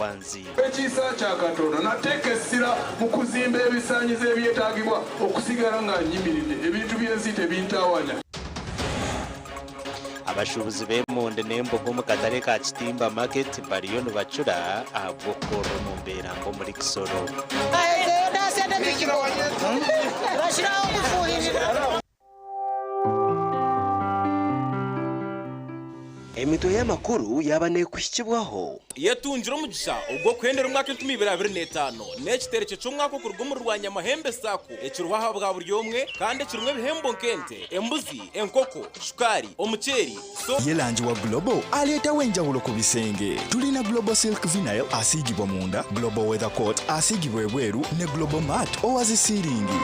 Kwanzi. Ekisa kya Katonda nateeka essira mu kuzimba ebisaanyizo ebyetaagibwa okusigala nga nnyimiridde ebintu by'ensi tebintawanya. Abashubuzi b'emonde n'embogo mu katale ka Kitimba Market bariyo nibacura abokoro mu mbeera mbo muri Kisoro. Emito y'amakuru yabane kushikibwaho yetunjira umugisha ubwo kwendera umwaka 2025 n'ekiterezo cy'umwaka kurw'umu rwanya mahembe sako ekirubaha bwa buri yomwe kandi kirumwe bihembo nkente embuzi enkoko shukari omuceri so yelanji wa Global aleta wenjawulo ku bisenge tulina Global Silk Vinyl asigibwa munda Global Weather Coat asigibwa ebweru ne Global Mat owazisiringi.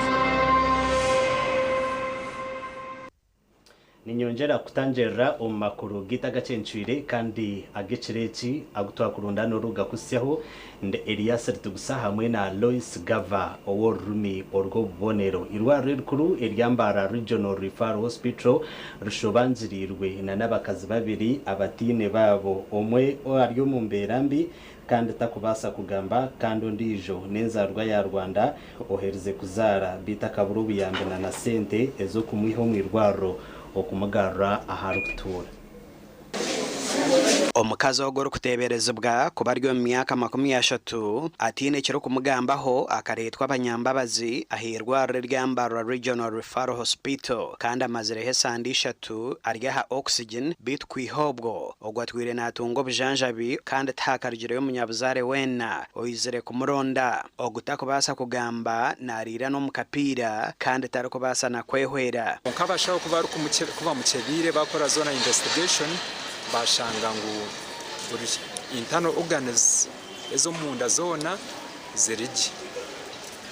Ninyongera kutangerera makuru gitagacencwire kandi agecireki agutwa kurundano ruga kusyaho nde Elias Ritugusa hamwe na Lois Gava oworumi orgo bonero irwaro rikuru eryambara Regional Referral Hospital rushobanzirirwe na nabakazi babiri abatine babo omwe aryo mu mberambi kandi takubasa kugamba kandi ndijo nenzarwa ya Rwanda ohereze kuzara bita kaburu biyambena na sente ezo kumwiho mwirwaro okumugara aharukutura. Omukazi ogoro kuteberezebwa kuba ryo mu myaka 30 atine kiro kumugambaho akaretwa abanyambabazi ahirwa ryambara Regional Referral Hospital kandi amazirehe sandi 3 aryaha oxygen bitkwihobwo ogwatwire natungo bujanjabi kandi takarigire yo munyabuzare wena oyizire kumuronda ogutakubasa kugamba narira no mukapira kandi tarikubasa na kwehwera nkabashaho kuba mukebire bakora zona investigation bashanga ngo buri internal organs ezo munda zona zirigi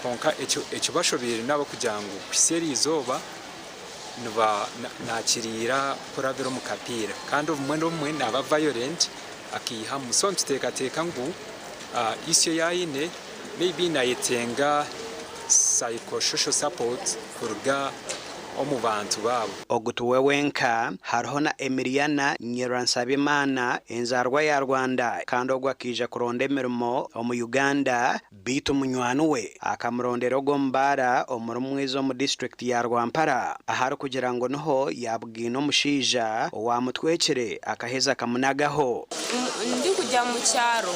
konka echo bashobire nabo kujango kwiseri izoba nuba nakirira kuravero mukapira kandi umwendo umwe naba violent akiha musonto teka ngo isyo yayine maybe nayetenga psychosocial support kurga omu bantu babo ogutuwe wenka hariho na Emiliana Nyiransabimana enzarwa ya Rwanda kandi ogwakija kuronda emirimo omu Uganda bitu munywanu we akamurondera ogombara omurumwizo mu district ya Rwampara ahari kugira ngo noho yabwino mushija owamutwekere akaheza kamunagaho ndi kujya mu cyaro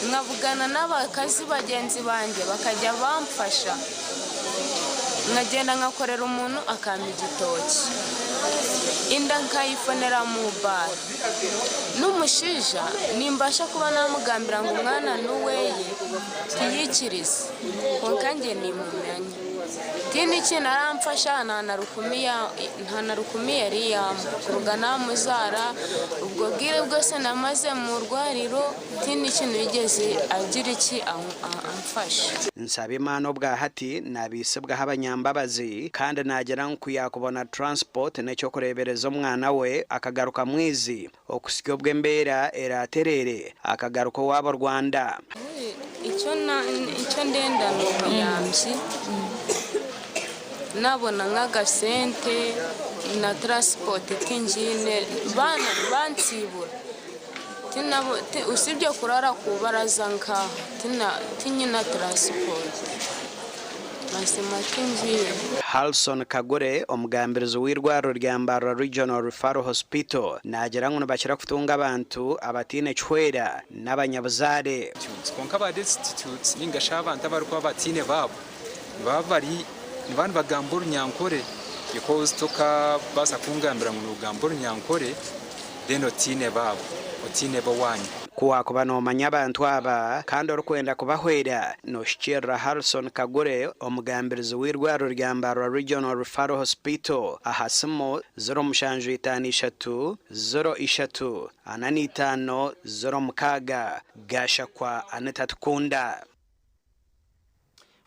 nkavugana n'abakazi bagenzi banje bakajya bamfasha ngagenda ngakorera umuntu akampa igitoki inda nkayifonera mu bar n'umushija nimbasha kuba namugambira ngo umwana nuweye tiyikirize konkange nimumenya kindi kintu aramfasha ntanarukumiye riyamu kurugana muzara ubwo bwire bwose namaze mu rwariro kindi kintu yigeze agira iki amfasha Nsabimana bwa hati nabisebwa habanyambabazi kandi nagera nkuyakubona transport necyo kurebereza umwana we akagaruka mwizi okusikyo bwembera eraterere akagaruka wabo Rwanda icyo ndenda no yamzi nabona nk'agasente na transport kinjine bana bansibura usibye kurara kubaraza nka tinyina transport masema kinjine Halson Kagore omugambirizo w'irwaro ryambara Regional Referral Hospital nagera ngo bashira kutunga abantu abatine chwera n'abanyabuzare konka ba institutes ningasha abantu abaruko abatine babo bari nibantu bagambura nyankore because toka basa kungambira mu rugambura nyankore denotine babo otine bo wanyu kuwa kubano manyabantu aba kandi orukwenda kubahwera no shikira Harrison Kagure omugambirizo w'irwaro ryambara Regional Referral Hospital ahasimo 0 03 ananitano 0 gasha kwa Anita Tukunda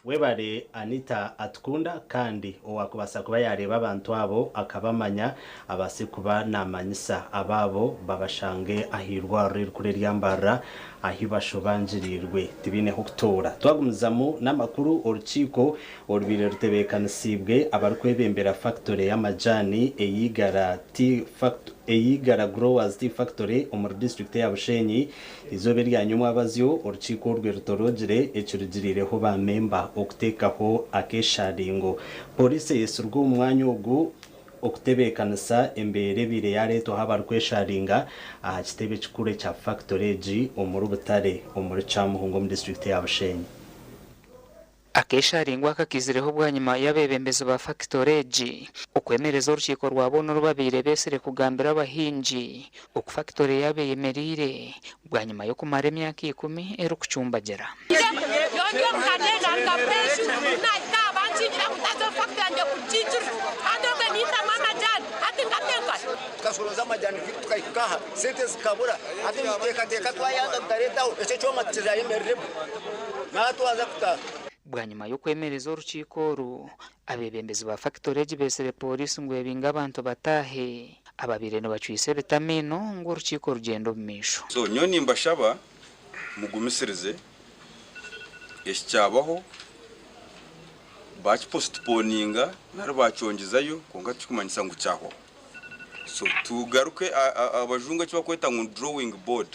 webare Anita atkunda kandi owakubasa kuba yareba abantu abo akabamanya abasikuba namanyisa ababo babashange ahirwa riri kuri ryambara ahibashobanjirirwe tibine hukutora twagumizamu n'amakuru urukiko orubire rutebekanisibwe abarukwebembera factory y'amajani eyigara growers tea factory umur district ya Bushenyi izobe ryanyumwa abazyo urukiko rwe rutorogere ecurugirireho ba member okutekaho akesharingo police yesurwa umwanya ugu okutebekanisa embere bire yareto habarkwesharinga aha kitebe kikure cha factory G umuru butare umuru Camuhungo mu district ya Bushenyi akesharingwa kakizireho bwanyuma y'abebembezi ba factory G ukwemereza urukiko rwabona rubabire besere kugambira abahinji uku factory yabeyemerire bwanyuma yo kumara imyaka 10 ero kucumbagera tukasoroza amajyani tukayikaha sente zikabura ati teka twayanga tutaretaho icyo cyoma kizayemerere natwaza kutaha bwanyuma yo kwemereza urukiko ru abebembezi ba factory besere police ngo yabinga abantu batahe ababire no bacwise betamino ngo urukiko rugendo bumisho so nyoni mbashaba mugumisirize eshyabaho postponinga nari bacyongezayo konga tukumanyisa ngo cyaho so tugaruke abajunga cyo bakweta ngo drawing board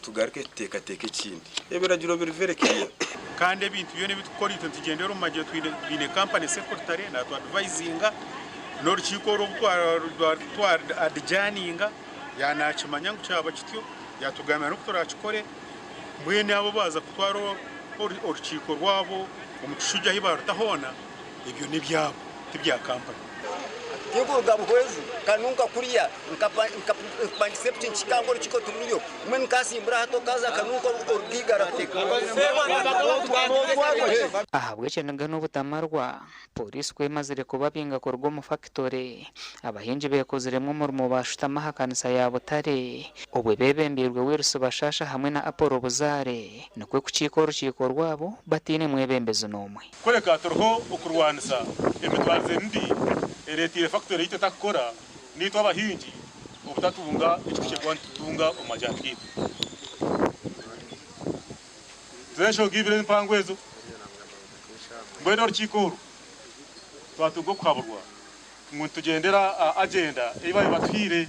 tugaruke teka kindi ebiragiro biriverekeye kandi ibintu byo nebikora ito tugendera mu magiye twine company secretary na to advisinga no rukiko rwa adjaninga yanachimanya ngo cyaba kityo yatugamira no kutorachikore mwene abo baza kutwaro urukiko rwabo umushujya hibarutahona ibyo nibyabo tibya company Yego gabuhezi kanunga kuriya nkapangisepti nchikango rukiko turiyo mwe nkasimbura hato kaza kanunga urugigara ahabwe cyenaga n'ubutamarwa polisi kwemazire kubabinga korwa mu factory abahinji bekozeremo umurimo bashutama hakanisa ya Butare ubwe bebembirwe wiruso bashasha hamwe na Apollo Buzare nokwe kuciko urukiko rwabo batine mwebembezo nomwe koleka torho ukurwanisa emitwaze ndi eretire factory itatakora nitwa abahinji ubutatunga ikice kwantunga umajyana kitu zesho gibire mpangwezo mbweno rukiko twatugo kwaburwa ngo tugendera agenda ibaye batwire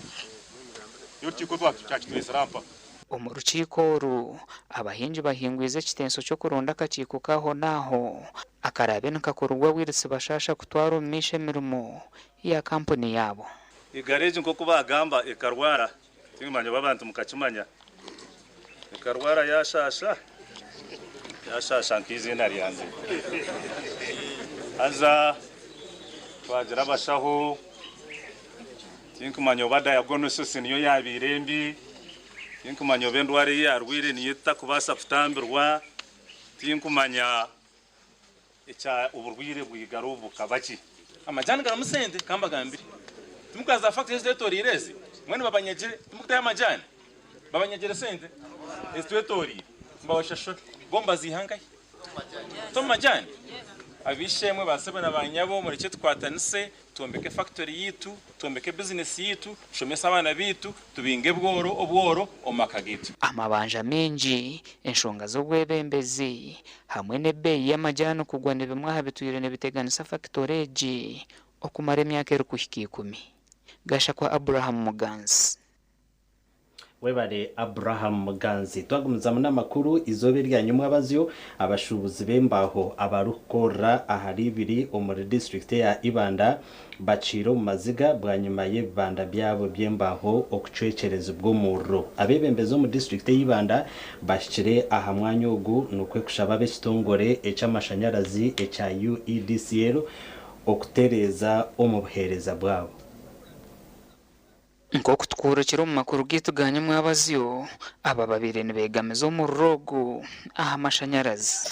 y'urukiko twakitwese rampa mu rukiko ru abahinji bahingwize kitenso cyo kuronda akaciko kaho naho akarabe nkakorwa wiretse bashasha kutwara umishe mirimo ya company yabo igareje nko kubagamba ekarwara tingimanya babantu mukacimanya ekarwara yashasha nkizina ryanze aza twagira bashaho tingimanya bada yagonososi niyo yabirembi tingimanya bendware yarwire niyita kubasa kutambirwa tingimanya echa uburwire bwigaro bukabaki amajani garamusende kamba gambiri tumukaza factory territory ireze mwene babanyagire tumukutaya amajani babanyagire sende territory mbawashasho bomba zihangaye tomajani abishemwe basebana banyabo muri cyo twatanise tumbeke factory yitu tumbeke business yitu shomesa abana bitu tubinge obworo omakagito amabanja menji enshonga zo gwebembezi hamwe nebeyi y'amajyano kugwane bimwe habituyirene biteganisa factory G okumara emyaka 10 gasha kwa Abraham Muganzi webare Abraham Muganzi twagumuzamo n'amakuru izobe ryanyumwa abazyo abashubuzi bembaho abarukora ahari biri muri district ya Ibanda baciro mu maziga bwanyuma y'Ibanda byabo byembaho okucecereza ubwo muro abebembezo mu district y'Ibanda bashikire aha mwanya ugu nukwe kushaba bekitongore ecy'amashanyarazi echa UEDCL okutereza omubuhereza bwabo ngo kutwurukira mu makuru gituganye mwabazyo aba babiri nibegamizo mu rogo aha amashanyarazi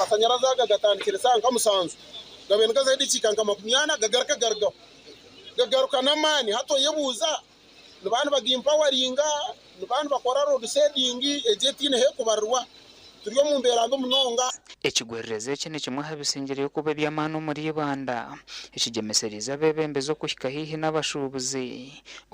agatandikira sanga musanzu gabenga zaidi chikanga makumyana gagaruka namani hato yebuza nibana bagimpowaringa nibana bakora road setting ejetine he kubarwa turiyo mu mberando munonga ekigwerereza eki ni kimwe aha bisingireyo kuba eby'amaani omuri Uganda ekigemeserize abebembezi okuhika haihi n'abashuubuzi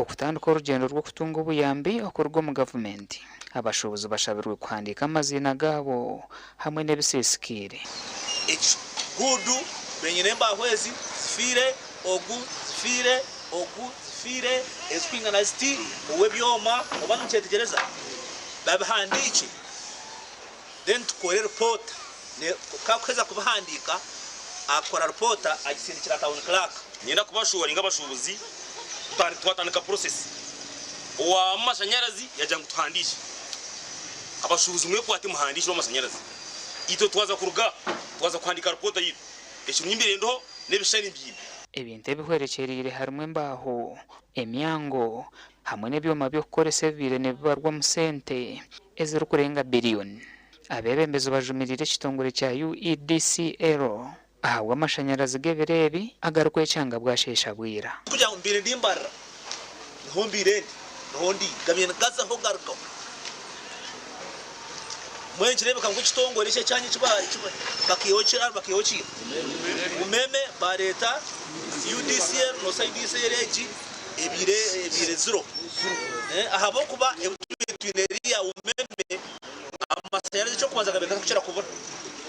okutandika orugyendo rw'okutunga obuyambi okuruga omu gavumenti. Abashuubuzi bashabirwe kuhandiika amazina gaabo hamwe n'ebisiisikiire. Ekigudu benyine embahwezi zifire ogu zifire ogu zifire ezikwingana ziti ow'ebyoma oba nikyetegereza babihandiike then tukore report kakweza kubahandika akora report agisindikira town clerk nyenda kubashuwari ngabashubuzi twatandika process wa mashanyarazi yajanga tuhandisha abashubuzi mwe kwati muhandisha w'amashanyarazi ito twaza kuruga twaza kwandika report yito ekintu imbere ndo nebishani byine ebintu ebihwerekyerire harimu embaho emyango hamwe n'ebyoma by'okukoresa ebire nebibarwa mu sente ezirikurenga biliyoni. Abebembezi bajumirire ekitongole kya UEDCL ahabwa amashanyarazi g'ebiro ebi agarikwecanga bwashesha bwira kugira ngo mbire ndimbara niho mbire niho ndi gamyena gaza ho garuka mwenje rebe kango kitongole cye cyanye bakiyochira umeme bareta UDCL no CDCL eji ebire zero ahabo kuba ebutwineria umeme amasanyarazi cyo kubanza gabeka kucira kubona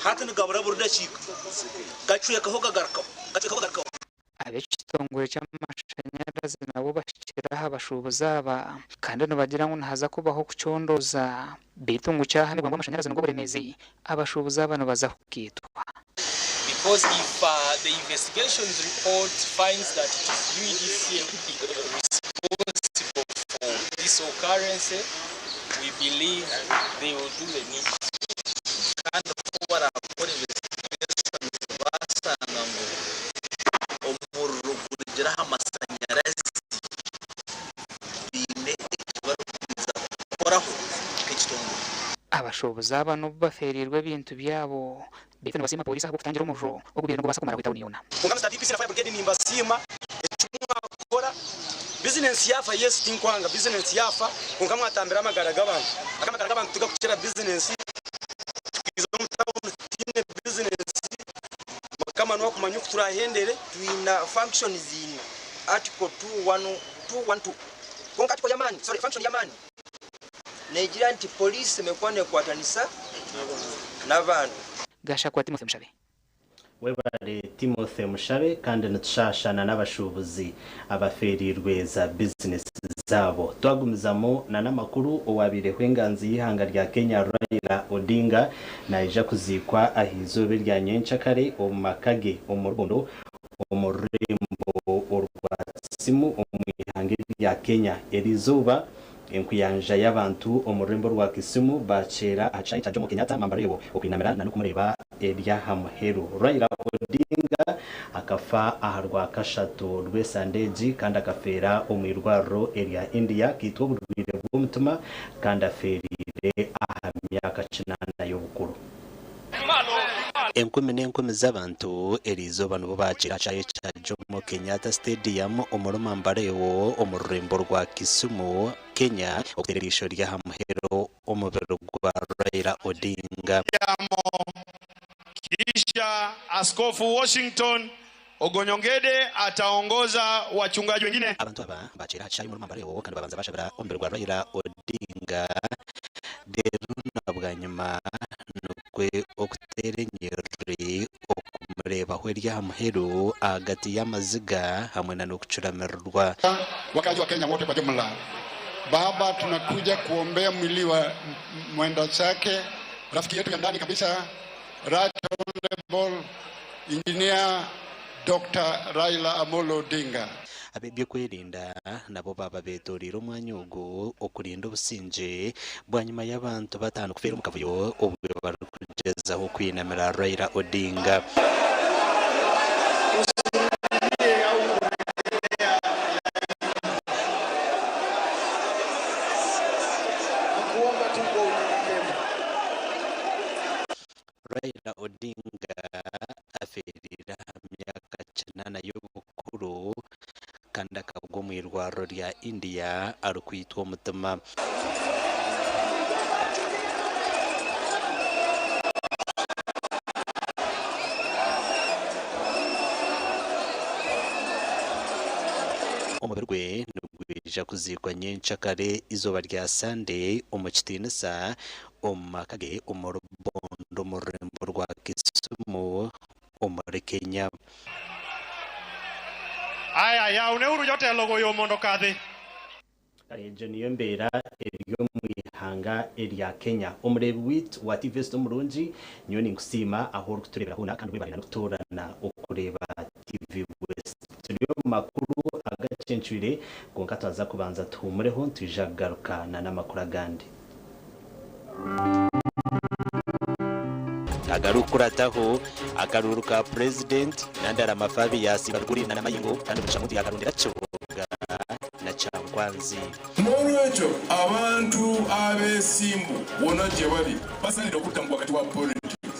hati nigabura burunda chika gacuye kaho gagarka ab'ekitongole ky'amashanyarazi nabo bashikiraho abashuubuzi aba kandi nibagira ngu nihaza kubaho kucondoza baitu ngu kyahanibwa ngu amashanyarazi nigwo buremezi abashuubuzi aba nibaza kukiitwa. Because if the investigations report finds that it is UEDCL responsible for this occurrence, we believe they will do the needful. Kandi kuba bakora investigations basanga ngo umuriro kugeraho amashanyarazi bine ikibarukiza koraho k'ekitongole. Abashuubuzi aba n'ubu baferirwe ebintu byabo baitu nibasiima polisi aho kutangira omuriro ogubire ngo basa kumara kwitawuni yona. Kungana DPC na fire brigade nimbasiima ekimwa kukora business yafa yes tinkwanga business yafa kungamwa atambira amagara g'abantu tugakuchira business tukizo mutawo tine business kama no kumanya kuturahendere twina functions in article 212 konka article yamani function yamani Nigeria nti police mekwane kwatanisa n'abantu gasha kwa Timothy Mushabe webare Timothy Mushabe kandi nitushashana n'abashubuzi abaferirwe za business zabo twagumizamo na namakuru owabire hwenganzi yihanga rya Kenya Raila Odinga naija kuzikwa ahizobe rya Nyencakare omakage omurundo omurembo orwasimu omwihanga rya Kenya erizuba enkuyanja y'abantu omurembo rwa Kisumu bachera acha Jomo Kenyatta mambarebo okwinamira na nukumureba erya hamuheru. Raila Odinga akafa aharwa kashatu rwesandeji kandi akafera omwirwaro erya India kitwa burwire bw'umutima kandi aferire aha myaka 9 y'obukuru. Enkumi z'abantu erizoba nubo bachira cha Jomo Kenyatta Stadium omurumambarewo omurembo rwa Kisumu Kenya okutererisho rya hamuhero omubero gwa Raila Odinga. Kisha Askofu Washington Ogonyongede ataongoza wachungaji wengine. Abantu aba bachira cha omurumambarewo kandi babanza bashabira omubero gwa Raila Odinga deruna bwa nyuma nukwe okuterenyeri okumureba hwerya hamuheru agati y'amaziga hamwe na nokuchuramirwa. Wakazi wa Kenya wote kwa jumla, Baba, tunakuja kuombea mwili wa mwenda zake rafiki yetu ya ndani kabisa, Right Honorable Engineer Dr. Raila Amolo Odinga. Abebye kwirinda nabo baba betorira umwanya ugo okurinda obusinje bwanyuma y'abantu batanu kufera mu kavuyo obwe barukugezaho kwinamira Raila Odinga. Raila Odinga aferira myaka 9 y'obukuru kandi akagwa mu irwaro rya India arukwitwa umutima. umuberwe nugwija kuzikwa nyinshi kare izuba rya Sunday umukitinisa umakage umurubondo murembo rwa Kisumu umuri Kenya. Aya ya uneuru yote logo yo mondo kadhe. Ejo niyo mbera eryo mwihanga erya Kenya. Umurebi wit wa TV Sto Murungi nyoni ngusima aho ruturebera hona kandi bari na gutorana ukureba TV West. Turiyo makuru agacencuire gonka twaza kubanza tumureho tujagarukana n'amakuru agandi. Agarukurataho akaruru ka president nandara mafabi yasibarguri na namayingo kandi bushamuti yagarundira cyoga na Changwanzi. N'olwekyo abantu abesimbu wona gye bali basanira okutambula wakati wa politics.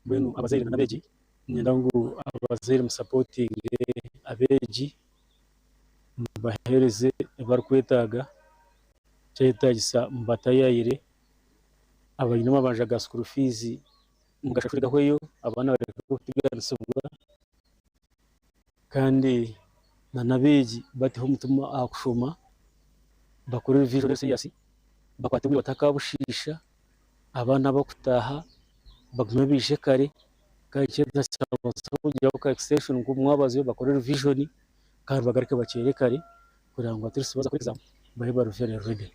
Bwenu abazaire na beji nyendangu abazaire musupporting abeji bahereze barkwetaga cyetagisa mbatayayire abayinuma bajaga school fees mugashafurika kweyo abana bari kutiganisubwa kandi na nabeji batiho mutuma akushoma bakorera vision yasi bakwategura batakabushisha abana bakutaha bagume bishe kare kandi cyenda cyabasabujya ka extension ngo mwabazo bakorera vision kandi bagarike bakere kare kugira ngo atirisi baza kuri exam bahe barufere ready.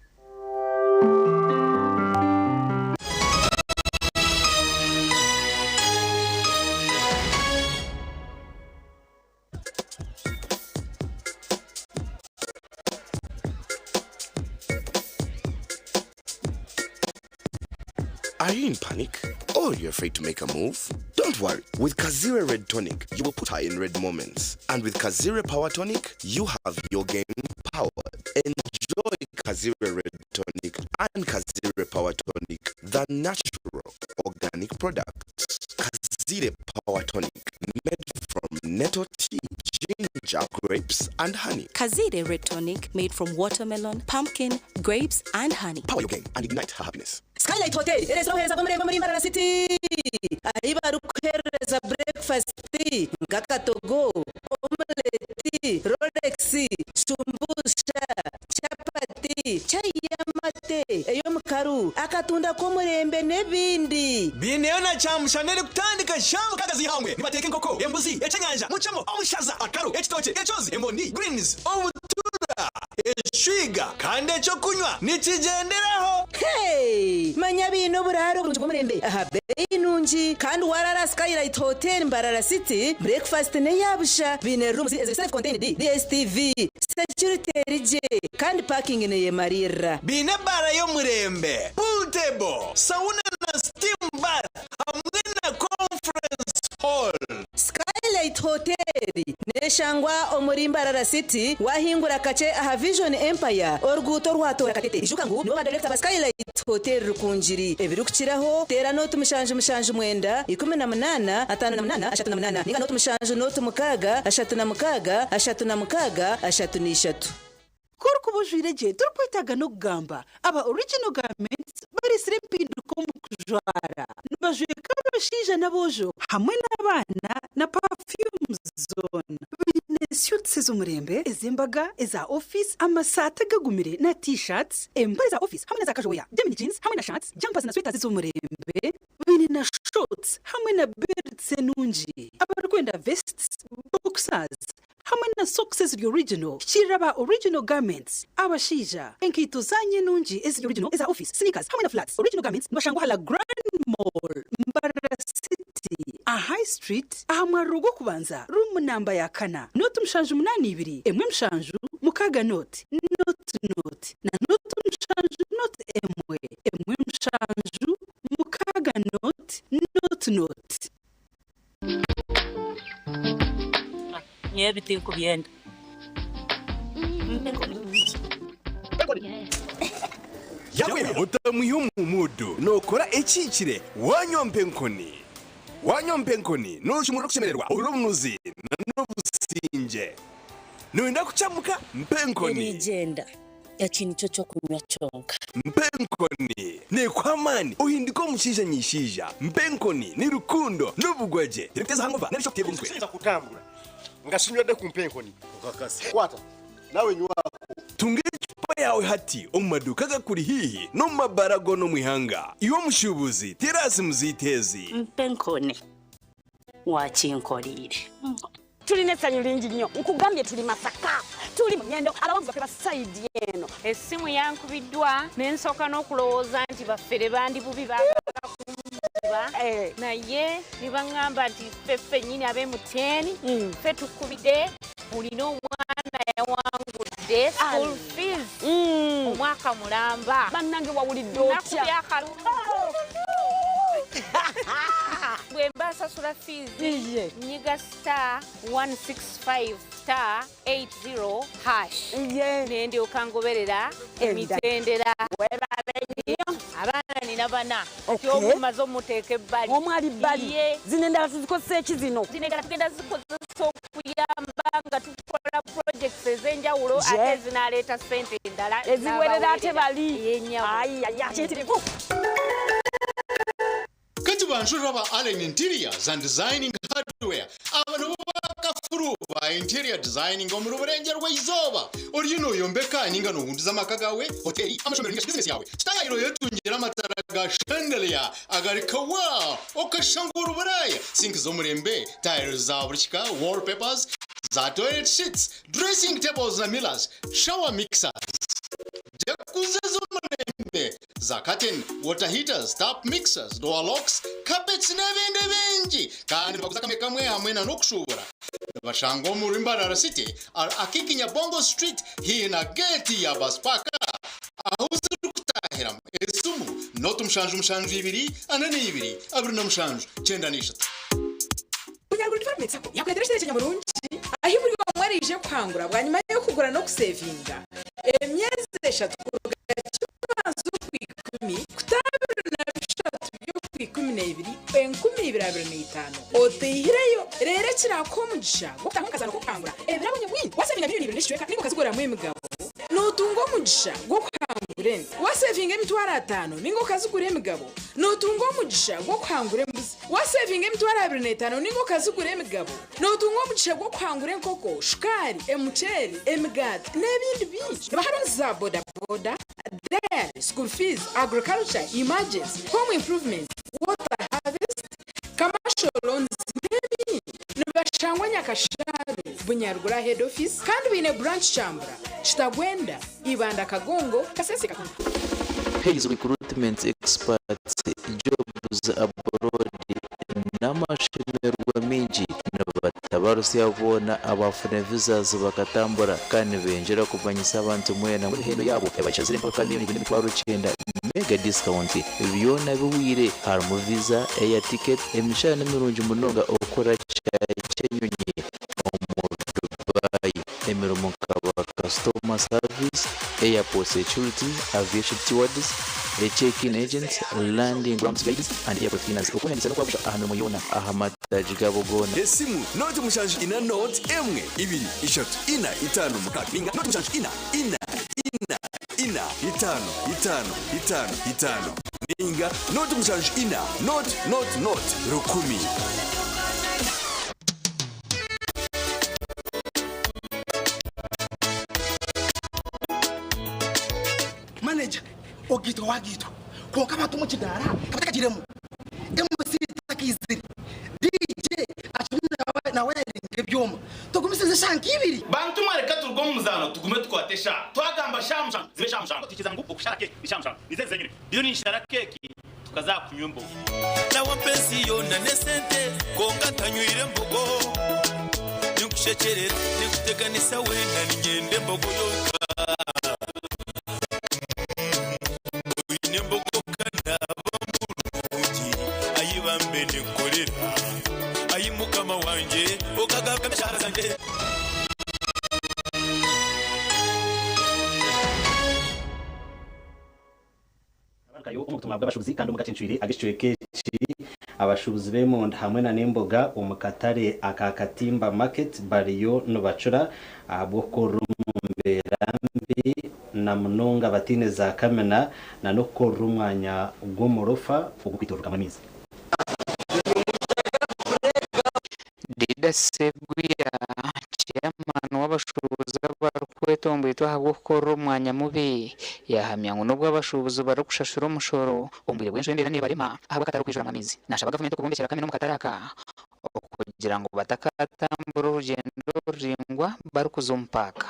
Are you in panic? Or you're afraid to make a move? Don't worry. With Kazire Red Tonic, you will put her in red moments. And with Kazire Power Tonic, you have your game powered. Enjoy Kazire Red Tonic and Kazire Power Tonic, the natural organic products. Kazire Power Tonic, made from nettle tea, ginger, grapes, and honey. Kazire Red Tonic, made from watermelon, pumpkin, grapes, and honey. Power your game and ignite her happiness. Skylight Hotel, ereza rohereza kumuremba muri Mbarara City. Ayibaru kuhereza breakfast, ngakatogo, omelette, Rolex, sumbusha, chapati, chai y'amate, eyo mukaru, akatunda kumurembe nebindi. Bineona chamushanere kutandika shamu kagazi hamwe. Nibateke nkoko, embuzi, echenyanja, muchamo, obushaza, akaru, ekitoke, echozi, emboni, greens, obutura, eshiga, kandi echo kunywa nikigenderaho. Hey, manya bino buraro burungi kumurembe. Aha bei nungi kandi warara Skylight Hotel Mbarara City, breakfast ne yabusha, bine rooms self contained, DSTV, security rije, kandi parking ne yemarira. Bine bara yo murembe, pool table, sauna na steam bath, hamwe na conference hall. Skylight Hotel neshangwa omuri Mbarara City wahingura kace aha Vision Empire oruguto rwatora katete ijuka ngo nibo director ba Skylight Hotel rukunjiri ebirukiraho tera note mushanje mwenda 18 58 38 ninga note mushanje note mukaga 36 36 kuri kubujire je turkwitaga no kugamba aba original garments bari sirempinduko mu kujwara nibajwe kabashija nabojo hamwe n'abana na perfume zone suits z'umurembe ezimbaga eza office amasata gagumire na t-shirts embari za office hamwe na za kajoya denim jeans hamwe na shirts jumpers na sweaters z'umurembe bini na shorts hamwe na belts nungi abarwenda vests boxers hamwe na socks ezi original kiraba original garments abashija enkito zanye nungi ezi original eza office sneakers hamwe na flats original garments nibashangwa hala Grand Mall Mbarara City a High Street ahamwa rugo kubanza room namba ya kana note mshanju 82 emwe mshanju mukaga note na note mshanju note emwe mshanju mukaga note Everything could be end. Yawe utamuyo mumudu nokora ekikire wanyompe nkoni nushimura kushemererwa urunuzi n'obusinje nunda kuchamuka mpenkoni Legenda ekintu kyo kyokunywa kyonka. Mpenkoni ne kwamani uhindiko mushijanyishija. Mpenkoni ni rukundo n'ubugwaje. Direkteza hangova nabisho kutebunzwe. Sinza kutambula. Ngasinywade ku mpenkoni. Ukakasi. Kwata. Nawe nywa. Tungechupa yawe hati omumaduka gakuri hihi no mabarago no mwihanga. Iwo mushubuzi terasi muzitezi. Mpenkoni wakinkolire. Tulina essanyu lingi nnyo nkugambye tuli Masaka tuli ngendo abawangu baffe basayidi eno. Essimu yankubiddwa n'ensooka n'okulowooza nti baffere bandi bubi baagala kumba naye ne baŋŋamba nti ffe nnyini ab'emuteni ffe tukubidde olina omwana yawangudde school fees omwaka mulamba bannange wawulidde otya bwe mbasasula fees nyiga star 165 star 80 hash nendyoka ngoberera emitendera abaana nina bana kyobumaze omuteeka ebbali omwali bbali zino endala tuzikozesa eki zino zino endala tugenda zikozesa okuyamba nga tukola projects ez'enjawulo ate zinaleeta ssente endala eziwerera ate bali ayayakitirivu. Kati banjura ba Allen Interiors and Designing Hardware abantu bakafuru ba interior designing omuruburenje rw'izoba orino yombeka ninga no hundiza makagawe hoteli amashomero ngisha business yawe style yetungira amatara ga chandelier agarikawa okashangura buraya sink zo murembe tiles za burishika wallpapers za toilet sheets dressing tables na millers shower mixers jacuzzi zo murembe za curtain water heaters tap mixers door locks carpets n'ebindi bingi kandi bakuza kamwe hamwe na nokushubura bashango muri Mbarara City akikinya Bongo Street hina gate ya Baspaka aho ziri kutahira esumu notu mshanju 2 anani 2 abiri na mshanju 9 Kunyagura department yakuletereshe cyanyamurungi aho buri mwarije kwangura bwanyuma yo kugura no kusevinga emyezi 3 kuruga cyubanzu kwikumi kutabira na bishatu yo kwikumi na 12,2025 otehireyo rero kirakomugisha gutanga ko kwangura ebirabonye bwindi wasevinga miliyoni 2 n'ishweka niko kazigora mu emigabo nutungo mugisha go kwangure wasevinga emitwara 5 ningo kazigura emigabo nutungo mugisha go kwangure mbuzi wasevinga emitwara 25 ningo kazigura emigabo nutungo mugisha go kwangure enkoko shukari emuceri emigati n'ebindi bingi baharo za boda boda there school fees agriculture emergency home improvement water harvest commercial loans n'ebindi nibashangwa Nyakasharu Bunyaruguru head office kandi bine branch Chambura Kitagwenda Ibanda Kagongo Kasese Kakumu. Hayes recruitment experts jobs abroad n'amashimerwa mingi n'abatabarusi abona abafune visas bakatambura kandi benjera kubanyisa abantu mwena muri hino yabo abashazire mpaka miliyoni 9 mega discount byona biwire harimo visa air ticket emishana n'mirungi munonga okora cyenyonyi Emirimo nkaba customer service, airport security, aviation stewards, check-in agents, landing grounds guides, and airport cleaners. Okunyandisa no kwabusha ahantu muyona ahamataji gabogona. Esimu note mushanju ina note emwe 2 3 4 5 6 ninga note mushanju ina 5 ninga note mushanju ina note 10. Manager ogito wagito konka batu mu kidara kabaka giremu MC takiziri DJ atumuna na wedding byoma tugumisize shanki 2 bantu mareka turgo muzano tugume twatesha twagamba shamsha zibe shamsha tukiza nguko kushara keke bishamsha nizeze nyine biyo ni shara keke tukazakunywa mbogo na wapenzi yona nesente konka tanywire mbogo nyukushekerera nikuteganisa wenda ninyende mbogo yoka ayimukama wanje okagabwa mishara zanje kayo umutumwa bw'abashubuzi kandi umugacincwire agishyuye keci abashubuzi b'emonda hamwe na nemboga umukatare akakatimba market bariyo no bacura abwo korumberambi na munonga batine za kamena na no korra umwanya gw'umurofa ugukwitorwa amamizi Dida Seguya chairman w'abashubuzi barukwetombo yitwa gukora umwanya mubi yahamya ngo nubwo abashubuzi barukushashura umushoro umbire bw'injendera ni barima ahaba katari kwijura amamizi nashaba government kugombekera kamena mukataraka kugira ngo batakatambura urugendo ringwa barukuzumpaka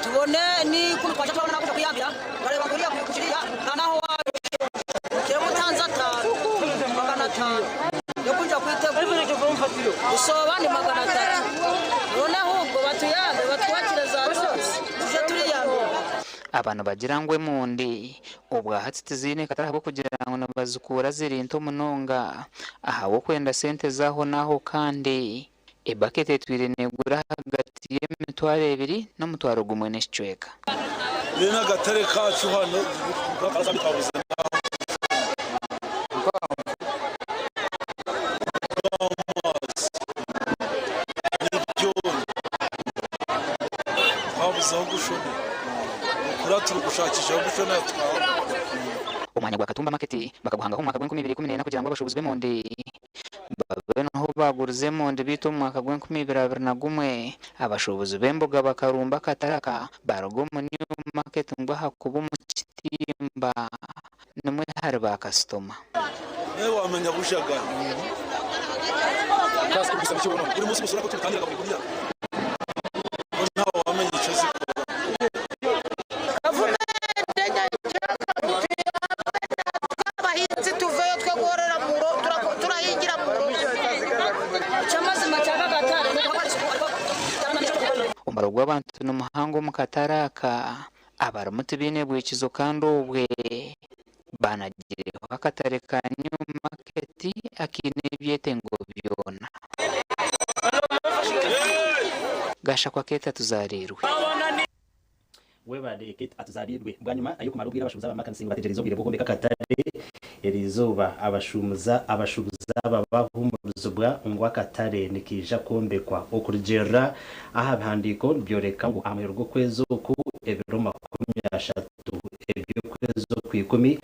tubone ni kuno kwaje twabona kuja kuyambira bareba kuriya kujirira naho kire mutanza ta magana ta yo kunja kwitegura usoba ni magana ta none ahubwo batuyambe batwakire za byose tuje turi yambo abantu bagirangwe mundi ubwa hatsitizine katarabo kugira ngo nabazukura zirinto munonga ahawo kwenda sente zaho naho kandi ebakete twirenegura hagati y'emitwaro 2 n'umutwaro gumwe n'icweka nina gatare kacu hano kabuze umwanya gwa Katumba market bakaguhanga mu mwaka wa 2014 kugira ngo abashubuzi bemonde naho baguruze monde bito mu mwaka wa 2021 abashubuzi bemboga bakarumba kataraka barogomo new market ngo hakuba mu kitimba nimwe hari ba customer wamenya bushaga kasi kubisa cyo uri musi musura ko tutangira kubikurya naho wamenya icyo umbarwa abantu n'umuhango mukataraka abaramuti binebwikizo kandi ubwe banagireho akatare ka new market akinebye ngo byona gasha kwa keta tuzarirwe webade kit atuzarirwe bwanyuma ayo kumarubwira abashubuza bamakansinga bategerezo bire bugombeka katare erizoba abashubuza babahumuruzo bwa ngwa katare nikija kombekwa okurigera ahabandiko byoreka ngo amayurgo kwezo ku ebiro 30 ebyo kwezo kwikumi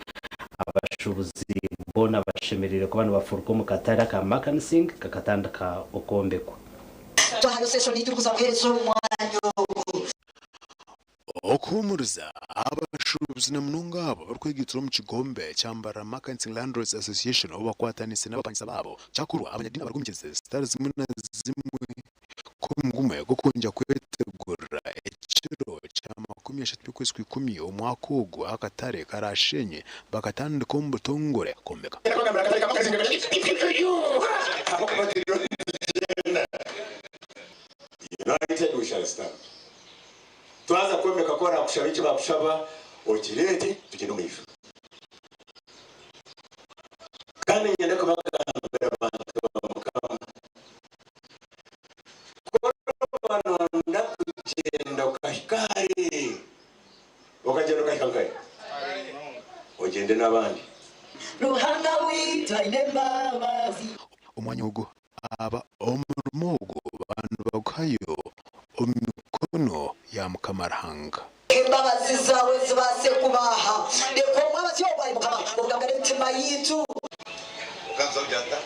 abashubuzi bona bashemerere ko bana bafurko mu katare ka makansinga kakatandaka okombekwa twahano session itukuza kwezo mwanyo okuhumuruza abashubuzi namunonga abo barkwegitira mu kigombe cyambara Makansinga Landlords Association oba kwatanise n'abapanyisa babo cyakurwa abanyadini baragumikeze stars zimwe na zimwe ko mgume gukonja kwetegura ekiro cya 13 kwikumi umwaka ugu akatare karashenye bakatande kombutongore kombeka United we shall stand. Tuanza kwemeka kora kushabiki bakushaba okirete tugende mu ifu kandi nyende ko bagambira abantu bamukama kora ndakugenda ukahikare ukagenda ukahikare ogende n'abandi ruhanga wita inembabazi umwanya ugo aba omurmogo bantu baguhayo omikono ya mukamarahanga imbabazi zawe zibase kubaha reko mwabazi yo bari mukama ugangare mitima yitu ukanza ujata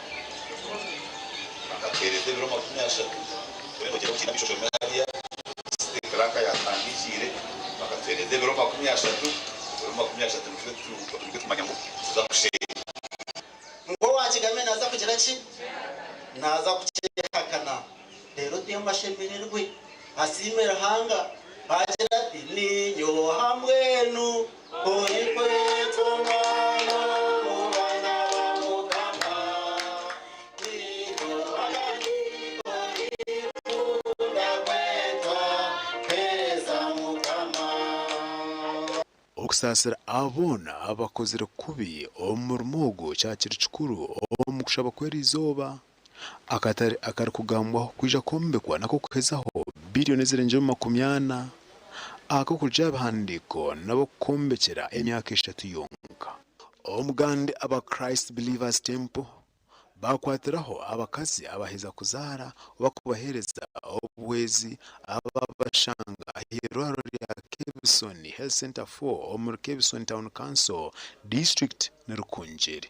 akakereze biro 30 urimo cyo kina bishosho media stikraka yatangishire bakatereze biro 30 biro 30 tufite tumanya ngo tuzakushira ngo wakigame naza kugira ki naza kucyehakana rero tiyo mashemererwe asimera hanga bagira ni nyo hamwenu kuri kweto mwana mubana mukama niyo hagani kuri kweto peza mukama okusasira abona abakozere kubi omurmogo cyakiri kikuru omukushaba kwera izoba akatari kugambwa kwija kombekwa nako kwezaho biliyoni zirenze 80 ako kurya abahandiko nabo kumbekera emyaka 3 yonka. Omugande aba Christ Believers Temple bakwatiraho abakazi abaheza kuzara bakubahereza obwezi ababashanga hirwaro lya Kebison Health Center 4 omuri Kebison Town Council District na Rukunjeri.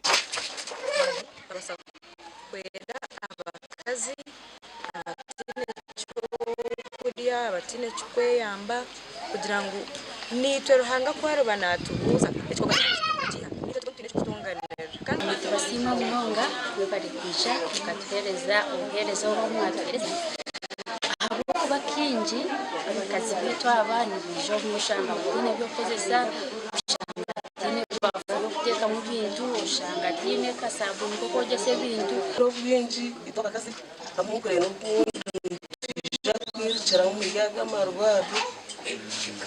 Kwera abakazi kudia abatine chikweyamba kugira ngo nitwe ruhanga kwaro natubuza ekiko kandi tubasima munonga bari kwisha tukatuhereza ubuherezo bw'umwatuhereza abo bakinji abakazi bitwa abana bijo mushanga bune byo kozesa ushanga dine bafuro kuteka mu bintu ushanga dine kasabuni koko gese bintu robwinji itobakazi amugure no kwircara mu yaga marwadu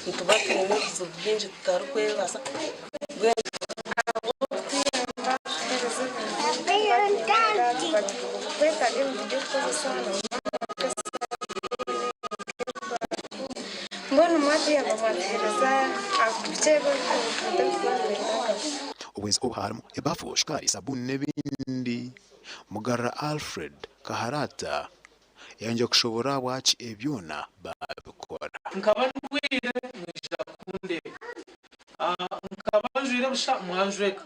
ntubakene n'uzo byinshi tutarukwebasa Uwezi uharmu ebafu shukari sabuni nebindi. Mugara Alfred Kaharata yanje kushobora wachi ebyona babikora. Nkaba ndwire mwija kunde nkaba njwire busha mwanjweka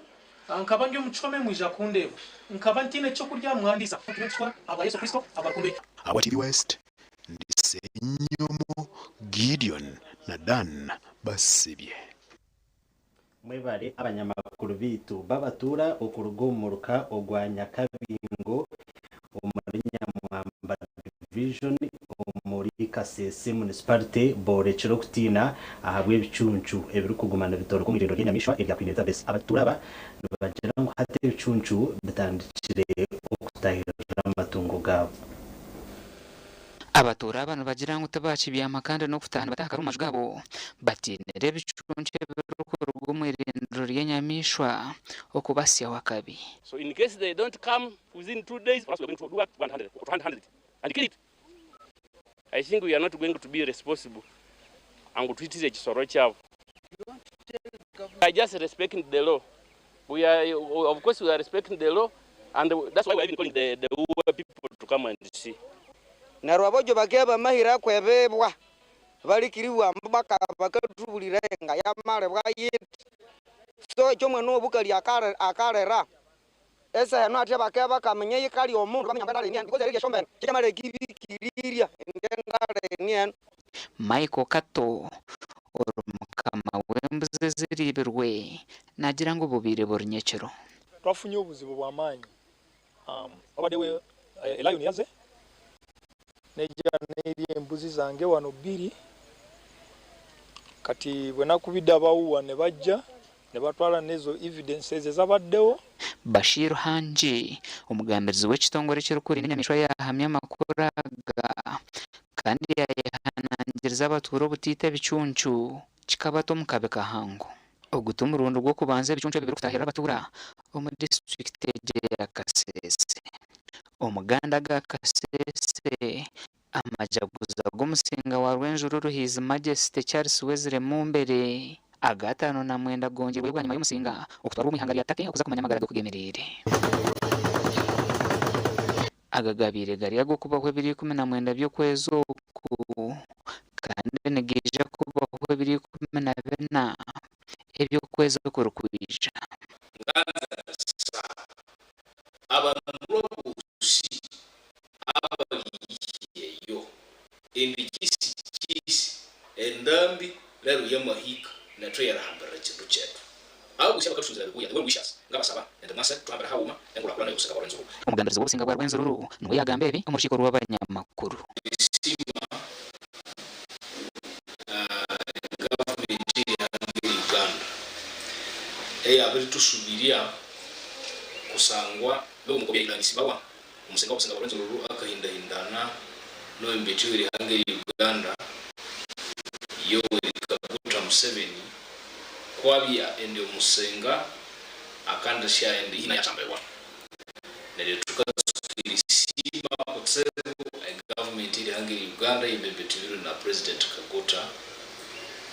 nkaba ndi umuchome mwija kunde nkaba ntine cyo kurya mwandisa twitwa aba Yesu Kristo abakumbe aba TV West ndise nyomo Gideon na Dan basibye. Mwebare abanyamakuru bitu babatura okurugumuruka ogwanya kabingo omurinya mwamba division omuri Kasese municipality borekero kutina ahabwe bicuncu ebiri kugumana bitoro kumuriro ry'Nyamishwa irya kwineza bese abaturaba bagira ngo hate bicuncu bitandikire okutahira amatungo gabo. Abatura abantu bagira ngo tabaci byamakanda no kutahana batakarumajwe gabo batinere bicunce rw'umuriro ry'Nyamishwa okubasya wakabi. So in case they don't come within 2 days, we're going to do 100 and kill it. I think we are not going to be responsible. And to teach Kisoro Chav. I just respecting the law. We are, of course, we are respecting the law, and that's why we are even calling the people to come and see. Narwabojo bakeba mahira kwebebwa balikiriwa mbaka bakatubulira ya mare bwa yit so chomwe no bukali akarera esa hano ate bakeba kamenye yikali omuntu bamenya badale ni ndikoze rike shombe kitamare kibikiriria ndendare ni Michael Kato orumukama wembuze ziribirwe nagira ngo bubire bornyekero twafunye obuzibu bw'amanyi abadewe Lion yaze nejja n'eri embuzi zange wano 2 kati bwena kubidda bawuwa ne bajja ne batwala nezo evidences ezabaddewo. Bashir Hanji omugambirizi w'ekitongole ky'Rukuri n'Nyamishwa yahamya amakuru kandi yahanangiriza abatura obutita bicuncu kikabato mukabe kahango ogutuma urundo rwo kubanza bicuncu bibiri kutahira abatura omu district ya Kasese. Omuganda ga Kasese amajaguza g'umusinga wa Rwenjuru His Majesty Charles Wezire Mumbere agatano na mwenda gonje bwa nyuma y'umusinga okutwara umihanga yatake okuza kumanyamagara go kugemerere agagabire gari yago kubahwe 2019 byo kwezo ku kandi negeje kubahwe 2024 ebyo kwezo ko rukwija abanurobusi abaliyo indikisi endambi lero yamahika na trailer hambara chintu chetu au gushaka katushuzira kuya we wishes ngabasaba ende masa twambara hauma ngura kwana yusaka barenzo omugambirizi w'obusinga bwa Rwenzururu nuwe yagambe ebi omushiko rw'abanyamakuru abiri tusubiria kusangwa lo mukobya ilanisi bawa umusinga w'obusinga bwa Rwenzururu akahindahindana no imbetiri hange Uganda yo Kaguta Museveni kwabia ende umusenga akanda sha ende hina yachambewa nere tukasima kutsevu government iri hange Uganda ibebetiwe na President Kaguta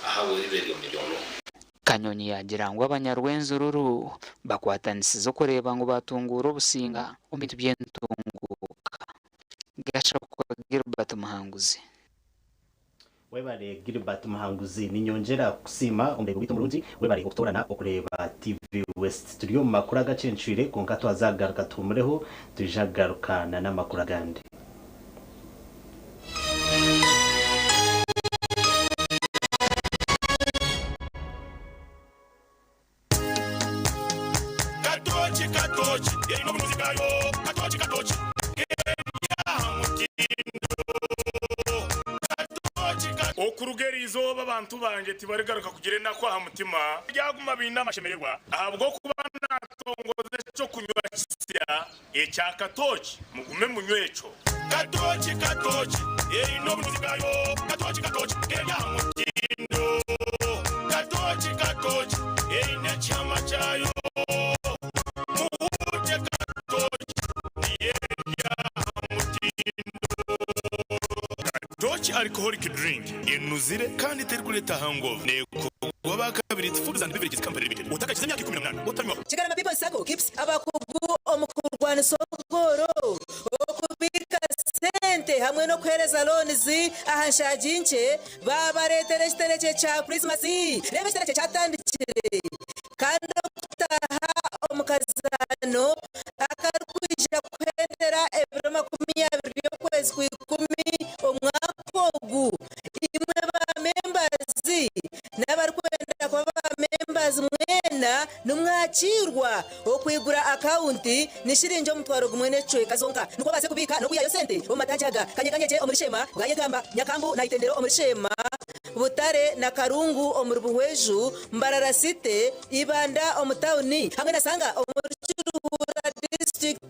ahawe riberi omijolo. Kanyonyi yagira ngo abanyarwenzururu bakwatanisizo kureba ngo batungura obusinga omitu byentunguka. Gashakwa Gilbert Muhanguzi. Webare Gilbert Muhanguzi ninyongera kusima ombego bito mulungi webare okutorana okureba TV West Studio makuru agacencire konka twazagaruka tumureho tujagarukana n'amakuru agandi. Katochi ino muzika yo katochi okurugeri izoba abantu banje tibarigaruka kugire nakwaha mutima byaguma binda amashemererwa ahabwo kuba natongoze cyo kunywa kisya ecya katochi mugume munywecho katochi ino muzika yo katochi ya mutindo katochi ina chama chayo alcoholic drink inuzire kandi teri kuleta hangover neko wabakabiri Foods and Beverages Company Limited utakachiza myaka 18 utanywa Chigana people sako keeps abakugu omukurwana sogoro okubika sente hamwe no kwereza loans ahanshajinche babaretere kitereke cha Christmas rebe kitereke cyatandikire kandi kutaha omukazano akarkwija kwendera ebroma 20 y'ukwezi kw'ikumi omwakogu imwe ba members n'abarikwenda kwa ba members mwena numwakirwa okwigura account nishirinjo mutwaro gumwe necwe kazonka nuko base kubika no kuyayo sente omatajaga kanyekanyeje omurishema bwayegamba nyakambu na itendero omurishema Butare na Karungu omurubuhweju Mbarara City Ibanda omutauni hamwe nasanga omuruchurura district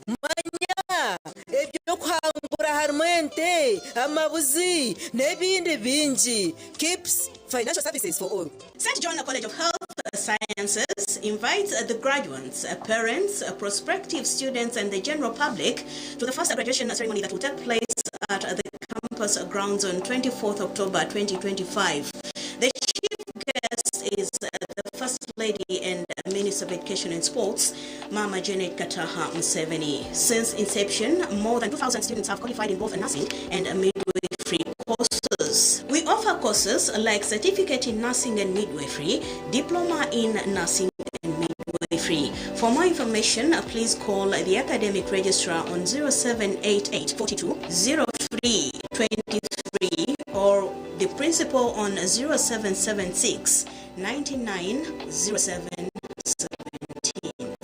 manya ebyo kwangura harmente amabuzi nebindi binji keeps financial services for all. St. John College of Health Sciences invites the graduates, parents, prospective students and the general public to the first graduation ceremony that will take place at the campus grounds on 24th October 2025. The chief guest is the First Lady and Minister of Education and Sports, Mama Janet Kataha Museveni. Since inception, more than 2,000 students have qualified in both nursing and midwifery courses. We offer courses like Certificate in Nursing and Midwifery, Diploma in Nursing and Midwifery. For more information, please call the Academic Registrar on 0788 42 0323 or the Principal on 0776 99 0717.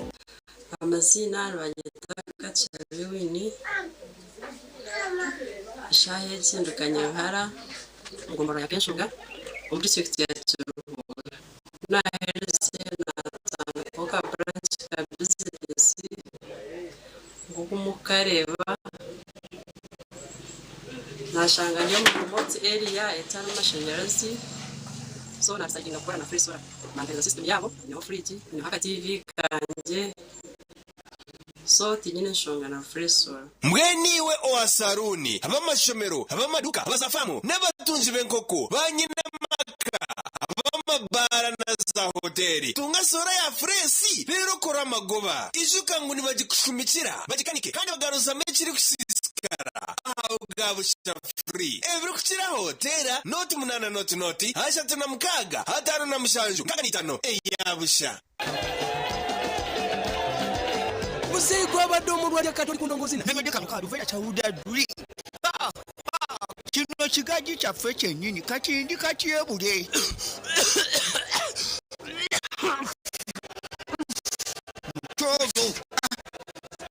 Amazina abanyita Kacyabewini shahe tsindukanye mpara ngombora ya Kenshuga muri district ya Kiruhura na herese na Oka branch ka business ngumukareba nashanganye mu remote area etana amashanyarazi so nasaginga gukora na free solar mandela system yabo no fridge no haka TV kanje so tinyine nshonga na free solar mweniwe oasaruni abamashomero abamaduka abasafamu n'abatunzi b'enkoko banyina maka abamabara na za hoteli tunga sora ya fresi rero kora amagoba ijuka ngo nibagikushumikira bagikanike kandi bagaruza mekiri kusiskara aho gabusha free every kuchira hotela noti munana noti hasha tuna mukaga hatano na mushanju kaga nitano eyabusha Muzee kwa badomo rwa Katolika kundongozina nabyo kanu vera cha udaduri kino kigaji cha feche nyini kachindi kachiyebule Chozo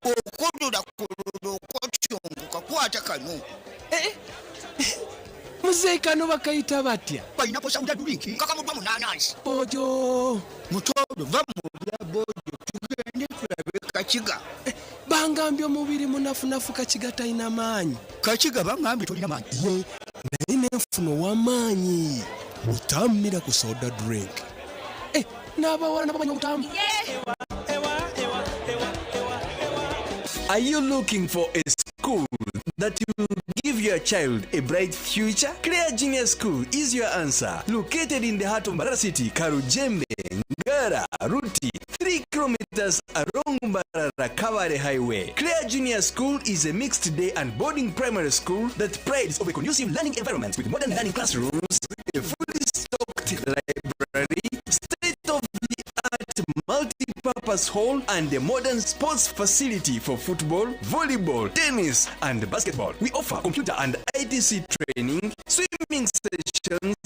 okododa kododo kochongo kakwata kanu Muzee kano bakaita batya bayinapo sound drink kakamudwa munanansi bojo mutodo vamubya bojo tugende tulabe kachiga bangambye omubiri munafunafu kachiga talina maanyi kachiga bangambye tolina maanyi ye naye nenfuno w'amaanyi butamira ku soda drink n'abawala nabo banywa butamu. Are you looking for a school that you will give your child a bright future? Clear Junior School is your answer. Located in the heart of Mbarara City, Karujembe, Ngara, Ruti, 3 kilometers along Mbarara Kabale Highway. Clear Junior School is a mixed day and boarding primary school that prides of a conducive learning environment with modern learning classrooms, a fully stocked library, state-of-the-art multi-purpose hall, and a modern sports facility for football, volleyball, tennis, and basketball. We offer computer and ITC training, swimming sessions,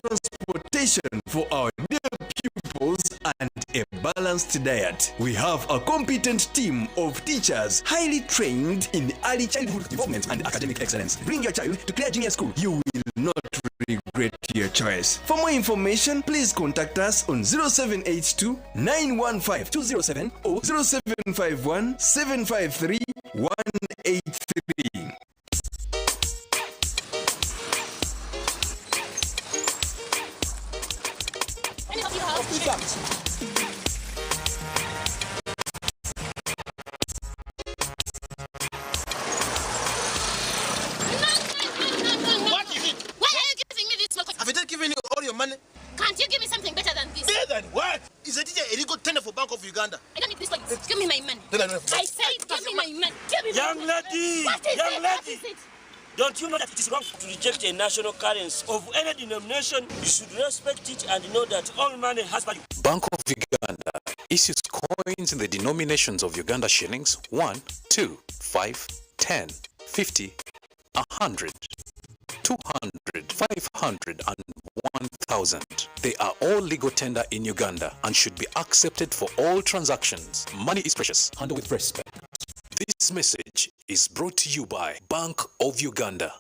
transportation for our day pupils, and a balanced diet. We have a competent team of teachers highly trained in early childhood development and academic excellence. Bring your child to Clear Junior School. You will not regret your choice. For more information, please contact us on 0782 915 207 or 0751 753 183. What is it? Why are you giving me this? Have I just given you all your money? Can't you give me something better than this? Better than what? Is it a illegal tender for Bank of Uganda? I don't need this. Give me my money. I said give me my money. Give me Young my lady, What is young it? lady. What is it? Don't you know that it is wrong to reject a national currency of any denomination? You should respect it and know that all money has value. Bank of Uganda issues coins in the denominations of Uganda shillings 1, 2, 5, 10, 50, 100, 200, 500, and 1,000. They are all legal tender in Uganda and should be accepted for all transactions. Money is precious. Handle with respect. This message is brought to you by Bank of Uganda.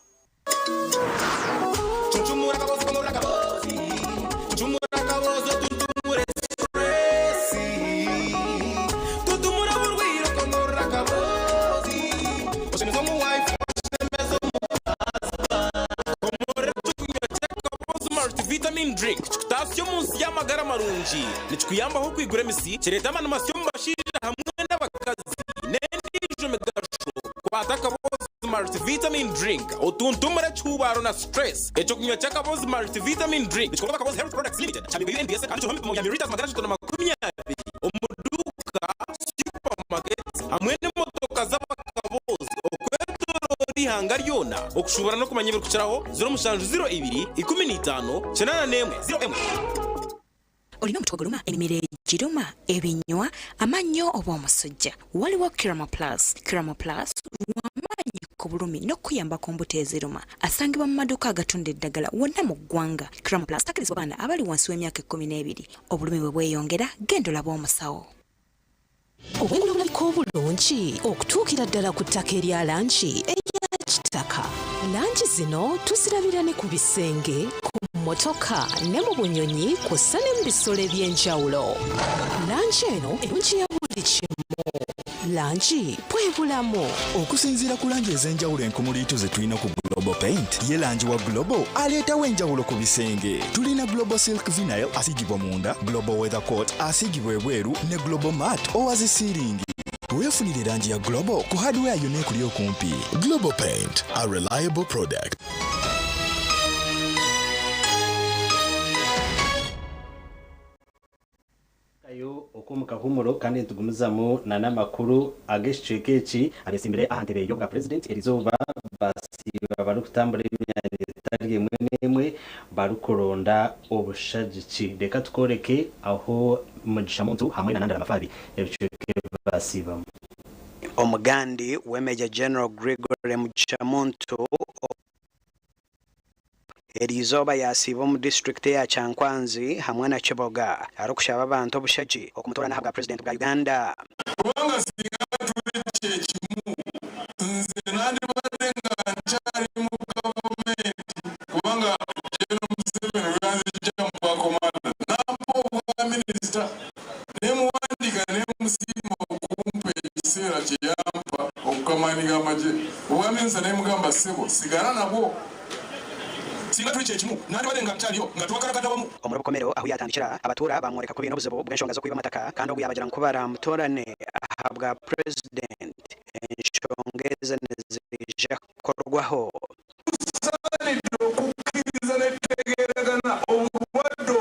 Vitamin drink tasyo munsi y'amagara marungi nichikuyambaho kwigura emisi kireta amani masyo mubashirira hamwe n'abakazi n'endijo migasho kwata akabozi multivitamin drink otuntumura cyubaro na stress echo kunywa cy'akabozi multivitamin drink nichikorwa akabozi health products limited cyane NBS kandi cyo hamwe mu mililiters magana 120 omuduka supermarket hamwe n'imodoka z'abakabozi okwetorori hanga ryona okushobora no kumanya ibiri kuciraho 0702 15 81 olina omutogoluma emimire giruma ebinywa amannyo oba omusujja waliwo Kiramo Plus lw'amaanyi ku bulumi n'okuyamba ku mbuto eziruma asangibwa mu maduuka agatunda eddagala wonna mu ggwanga. Kiramo Plus takirizibwa baana abali wansi w'emyaka 12 obulumi bwe bweyongera genda olabe omusawo. Obwengulumiko obulungi okutuukira ddala ku ttaka erya lanchi erya kitaka. Lanchi zino tuzirabira ne ku bisenge, ku mmotoka ne mu bunyonyi kw'ossa ne mu bisolo eby'enjawulo. Lanchi eno erungi ya buli kimu. Lanchi bwe bulamu. Okusinziira ku langi ez'enjawulo enkumuliitu ze tulina ku Global Paint, ye langi wa Global aleetawo enjawulo ku bisenge. Tulina Global Silk Vinyl asigibwa munda, Global Weather Coat asigibwa ebweru ne Global Matte owazisiringi. Weefunire langi ya Global ku hardware yonna ekuli okumpi. Global Paint, a reliable product. Kayo okumuka humuro kandi tugumizamu n'amakuru ageshike eki abesimbire ahantebe yoga president Elizoba basiba barukutambura imyanya emwe barukoronda obushagiki. Reka tukoreke aho mugisha muntu hamwe na Nandara Mafabi ebicike basiba. Omugandi we Major General Gregory Muchamuntu Elizoba yasiba mu district ya Chankwanzi hamwe na Kiboga arukushaba abantu obushagi okumutora na president bwa Uganda. Kubanga singa tuli kyekimu nze nandi badenga nchari mu government kubanga General Museveni yanzija mu komanda nampo wa minister nemuwandika nemusima okumpe ekiseera kyeyampa okukamaniga amaje obwaminza nemugamba sebo sigala nabo singa tuli kyekimu nandi badenga nchariyo nga twakarakatawamu. Omurubukomero aho yatandikira abatura bamworeka ku bintu buzibu bw'enshonga zo kwiba amataka kandi obwo yabagira nkubara mutorane ahabwa president enshonga ezene kijja kukorwaho tusaanidde okukkiriza n'ettegeeragana obulwadde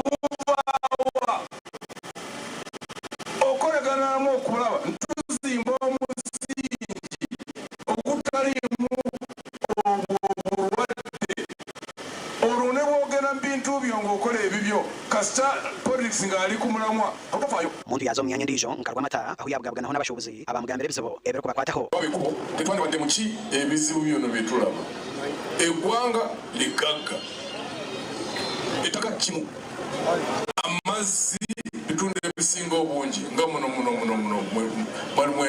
obuvaawa okoleganamu okulaba ntuzimba omusingi ogutaliimu obulwadde olwo ne bwogera mu bintu byo ng'okola ebibyo kasita politics ng'ali ku mulamwa okufaayo omuntu yaza omuyanya ndiijo nkalwa mata aho yabwabwaganaho n'abashubuzi abamugambira ebizibu ebiri kubakwataho babikubo tetwandibadde mu ki ebizibu byono bye tulaba eggwanga ligagga ettaka kimu amazzi bitundu ebisinga obungi nga muno mulimu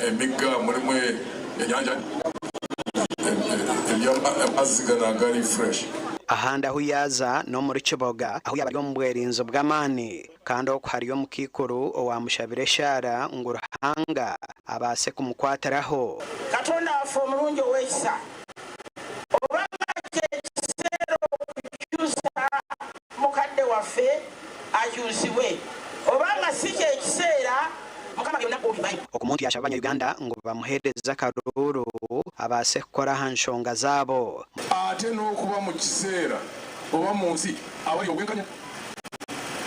emigga mulimu enyanja amazzi gano agali fresh ahandi aho yaza n'omuri Kiboga aho yabali omu bwerinzo bw'amaani kandi oku hariyo omukiikuru owamushabire shaara ngu Ruhanga abaase kumukwatiraho Katonda waffe omulungi ow'ekisa obanga kyekiseera okukyusa mukadde waffe akyusibwe obanga si kyekiseera mukama byonna obimanyi omuntu yasaba Abanyayuganda ngu bamuheereza karuuru abaase kukora aha nshonga zaabo ate n'okuba mu kiseera oba mu nsi awali obwenkanya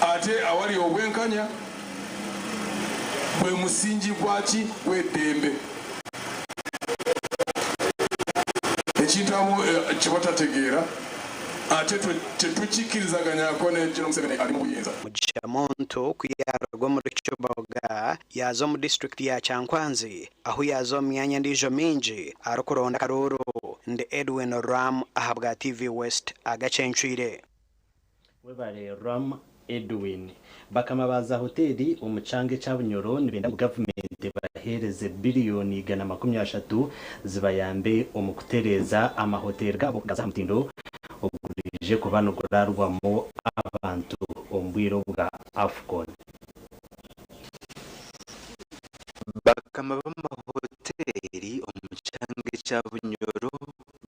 ate awali obwenkanya bwe musingi gwaki gw'eddembe ekintu amu kyebatategeera ate tetukikkirizaganyako n'ekino Museveni ali mu buyinza Mugishamuntu kuyarwa muri Kiboga yaza mu district ya Kyankwanzi aho yaza omyanya ndiijo mingi arikuronda karuuru ndi Edwin Ram ahabwa TV West agakyencwire webale Ram Edwin bakama baza hoteli umucange cy'abunyoro nibenda government bahereze biliyoni $130 zibayambe omukutereza amahoteli gabo gaza mutindo ogurije kubanugurarwamo abantu ombwiro bwa Afcon bakama b'amahoteli omucange cy'abunyoro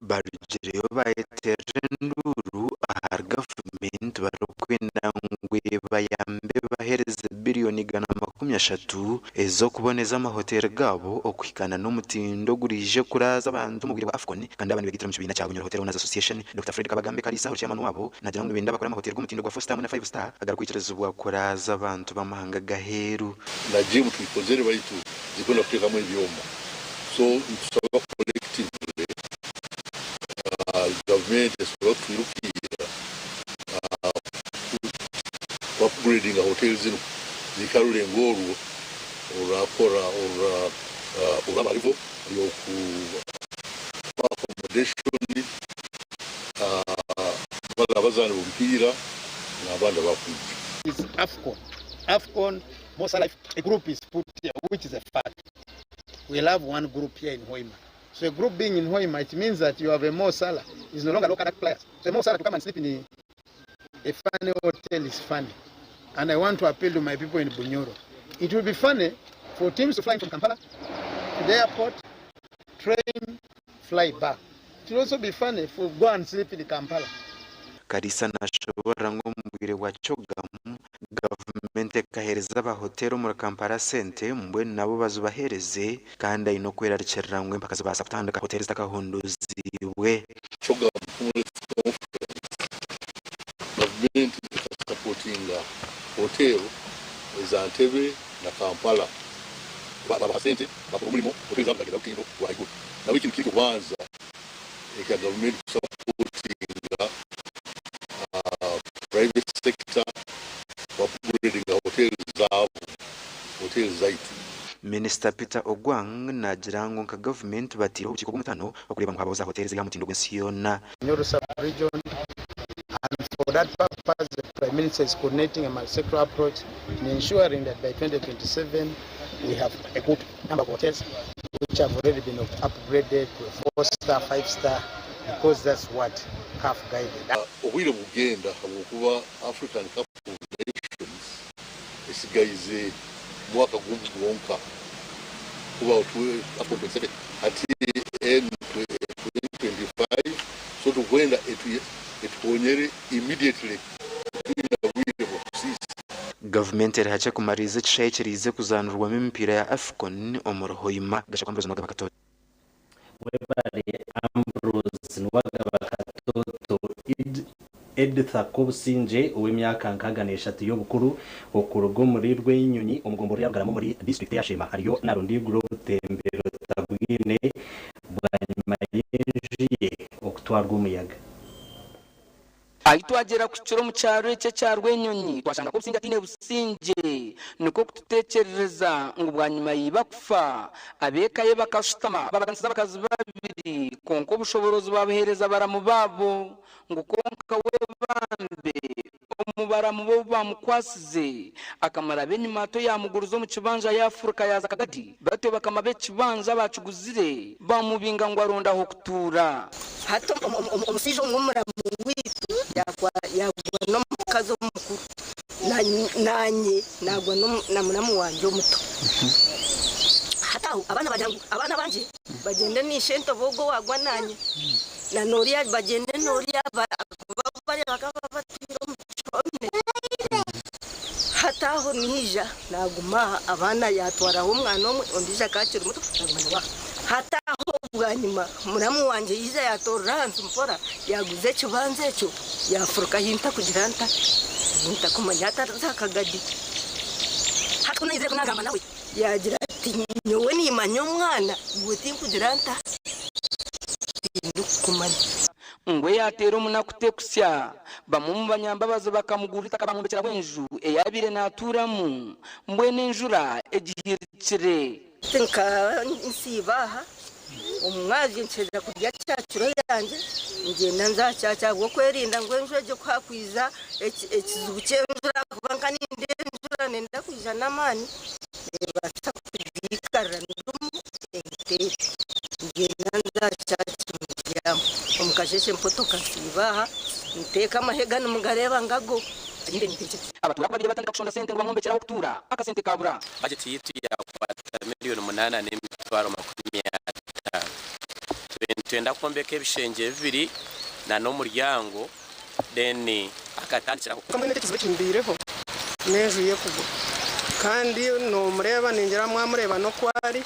barugireyo bayetere nduru ahari government barukwenda ngwe bayambe bahereze biliyoni $130 ezo kuboneza amahoteli gabo okwikana n'omutindo gurije kuraza abantu mubiri wa Afcon kandi abantu begitira mu kibina cya Bunyoro Hotel Owners Association Dr. Fred Kabagambe Kalisa chairman wabo nagira ngo benda bakora amahoteli g'umutindo gwa 4 star na 5 star agarukwikirezwa kuraza abantu bamahanga gaheru na jimu tulikozere baitu zikona kutekamo ebyomba so tusaba collectively government esobola kutwirukira upgrading hotels zino zikalule ngorwo olwakora olwabalivo yoku accommodation abazana bomupiira n'abandi bakuja is AFCON Mosa Life, a group is put here, which is a fact. We'll have one group here in Hoima. So a group being in Hoima, it means that you have a Mo Salah. It's no longer local players. So a Mo Salah to come and sleep in a funny hotel is funny. And I want to appeal to my people in Bunyoro. It will be funny for teams to fly from Kampala to the airport, train, fly back. It will also be funny for go and sleep in Kampala. Kalisa nashobora ngo mubwire wa Chogamu government ekahereza abahoteli muri Kampala sente mbwe nabo bazubahereze kandi ayino kwerarikirira ngwe mpaka zibasa kutandika hoteli zitakahunduziwe Chogamu government supporting hotel za Entebbe na Kampala baba sente bakumulimo hoteli za bagenda kutindo wa iguru na wiki kiko kwanza eka government supporting private sector upgrading hotels zaitu. Minister Peter Ogwang na jirango nka government batiro ubukiko bw'umutano bakureba ngo habaza hotels ya mutindo gw'ensiyona Nyoro sub-region, and for that purpose the Prime Minister is coordinating a multi-sectoral approach in ensuring that by 2027 we have a good number of hotels which have already been upgraded to a 4-star, 5-star because that's what CAF guided. Obwire bugenda habukuba African Cup of Nations esigayize mwaka gumu gwonka kuba Afcon 27 ati 2025 so tukwenda etuonyere immediately Government erahacha kumariza ekishayi kirize kuzanurwamo emipira ya Afcon omuri Hoima gashakwambuza n'abakato webale Ambrose Nwagabakatoto Editha Kubusinje uw'imyaka 63 y'obukuru okurugo muri rw'inyonyi omugombo yagaramo muri district ya Shema ariyo narundi groupe tembero tabwine bwanyuma y'injiye okutwarwa umuyaga Aitwagera ku kiro mu cyaro cye cya Rwenyonyi twashanga ko Businge atine Businge niko kututekerereza ngo bwanyuma yiba kufa abekaye bakashutama babaganisa bakazi babiri konko bushoborozi babuhereza baramu babo ngo konka we bambe umubara mu bo bamukwasize akamara benyumato yamuguruzo mu kibanja ya Afrika yaza kagati bato bakamabe kibanja bacuguzire bamubinga ngo aronda ho kutura hato umusije umumura witu yagwa no mukazo mukuru nanye nagwa no namunamu wanje muto hataho abana banje bagende ni shento bogo wagwa nanye na Noria bagende Noria bari bakabatiro muchome hataho nija naguma abana yatwaraho umwana omwe ondija kaciro muto naguma hataho bwanyuma muramu wanje yiza yatoranze mpora yaguze kibanze cyo yafuruka hinta kugira nta nta kumanyata zakagadi hatko nizire kunagamba nawe yagira ati nyowe ni manyo mwana guti kugira nta kumanya ngwe yatera umunakute kusya bamumubanyambabazo bakamugurita kabamumbekera bwenju eyabire naturamu mbwe n'injura egihirikire tinka nsibaha umwaje nsheza kurya cyacuro yanjye ngenda nzacyacagwo kwerinda ngo enjoje kwakwiza ekizubu cy'enjura kubanka n'indenjura nenda kwiza namani basa kudikarana n'umu entete ngenda nzacyacuro omukasheshe mpoto kasibaha nteka amahega n'umugareba ngago abatura babiri batandika kushonda sente ngo bamumbekera okutura akasente kabura budget yitu ya miliyoni 8 n'imitwaro 50 twenda kombeka ebishenge bibiri na n'umuryango then akatandikira kamwe n'ekizibe kimbireho nejuye kugo kandi no mureba ningera mwamureba no kwari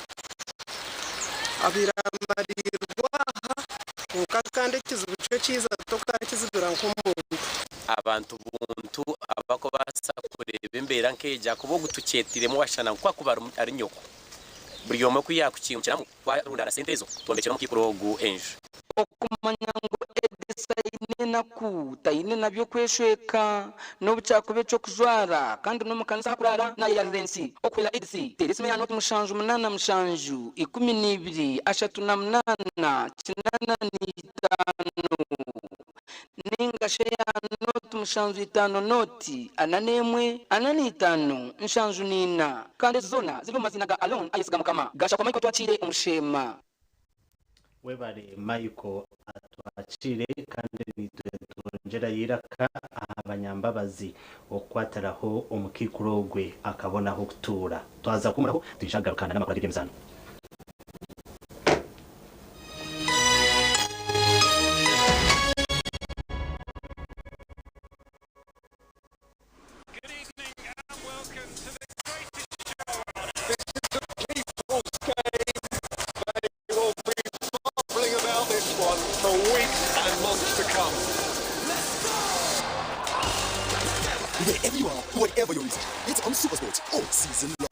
abiramarirwa ukakande kizibu cyo kiza toka kizidura nk'umuntu abantu buntu abako basa kureba imbera nkeja kubo gutuketiremo washana kwa kuba ari nyoko buri yomo kuyakukimukira kwa runda sentezo tombekera mu kikurogu enje okumanya ngo edisaine naku taine nabyo kwesheka no bucakube cyo kujwara kandi no mukanisa kurara na ya rensi okwela edisi terisime ya not mushanju munana mushanju 12 ashatu na munana kinana ni 5 ninga sheya not mushanju 5 noti ananemwe anani 5 nshanju nina kandi zona zilo mazinaga alone ayisiga mukama gasha kwa Michael twachire umushema webale Michael atwachire kandi nitwongera yiraka abanyambabazi okwataraho omukikurogwe akabonaho kutura twaza kumuraho twishagarukana n'amakuru y'imizano for weeks and months to come. Wherever you are, whatever your reason, it's on SuperSport all season long.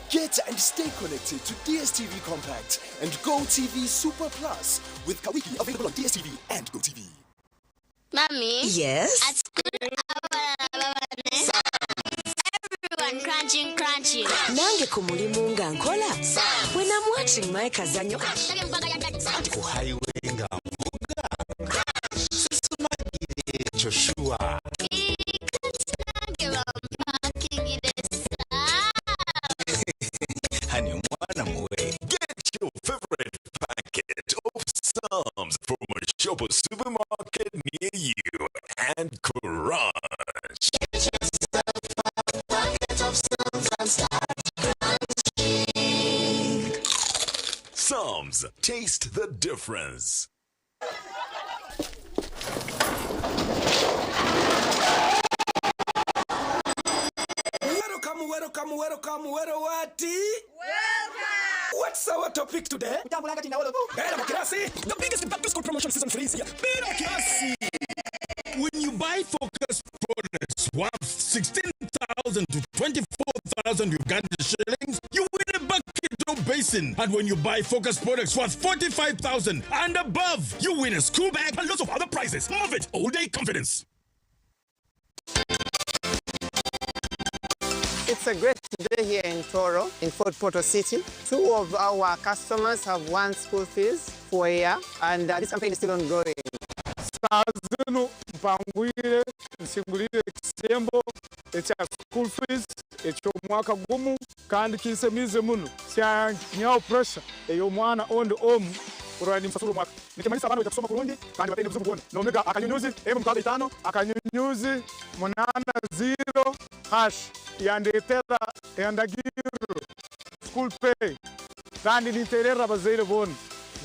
Get and stay connected to DSTV Compact and GoTV Super Plus with Kawiki available on DSTV and GoTV. Mommy? Yes? At school, everyone crunching. Nange kumulimu nga nkola. When I'm watching my kazanyo. Ku highway nga mvuga. Sisumagire Joshua. Honey, get your favorite packet of Psalms from a shop or supermarket near you and crunch. Get yourself a packet of Psalms and start crunching. Psalms, taste the difference. Welcome, welcome. What's our topic today? The biggest back to school promotion season for this year. When you buy Focus products worth 16,000 to 24,000 Uganda shillings, you win a bucket of basin. And when you buy Focus products worth 45,000 and above, you win a school bag and lots of other prizes. Move it, all day confidence. It's a great day here in Toro, in Fort Portal City. 2 of our customers have won school fees for a year, and this campaign is still ongoing. Sazino mpangwire nsingulire kisembo echa school fees echo mwaka gumu kandi kisemize muno kya nyawo pressure eyo mwana onde omu urani mfasuru mwaka nikimaliza abana batasoma kurundi kandi batende buzubu kuona nomega akanyunyuzi M5 akanyunyuzi 80 hash yandetera yandagiru school pay kandi niterera bazaire bone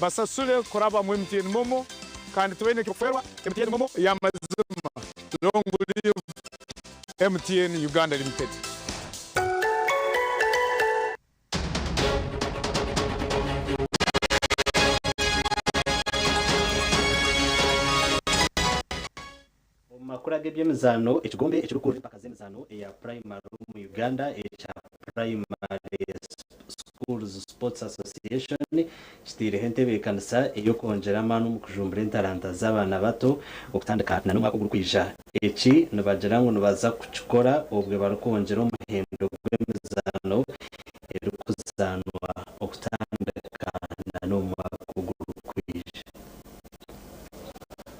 basasule kuraba mu MTN momo kandi tuwene kuferwa MTN momo yamazima long live MTN Uganda Limited. Makuru agebyemizano ekigombe ekirukuri pakazemizano ya primary mu Uganda echa primary schools sports association kitire hentebe kanisa eyo konjera manu mu kujumbura entaranta z'abana bato okutandika na numwaka gurukwija eki nibagera ngo nibaza kuchikora obwe barukonjera umuhendo gw'emizano erukuzanwa okutandika na numwaka gurukwija.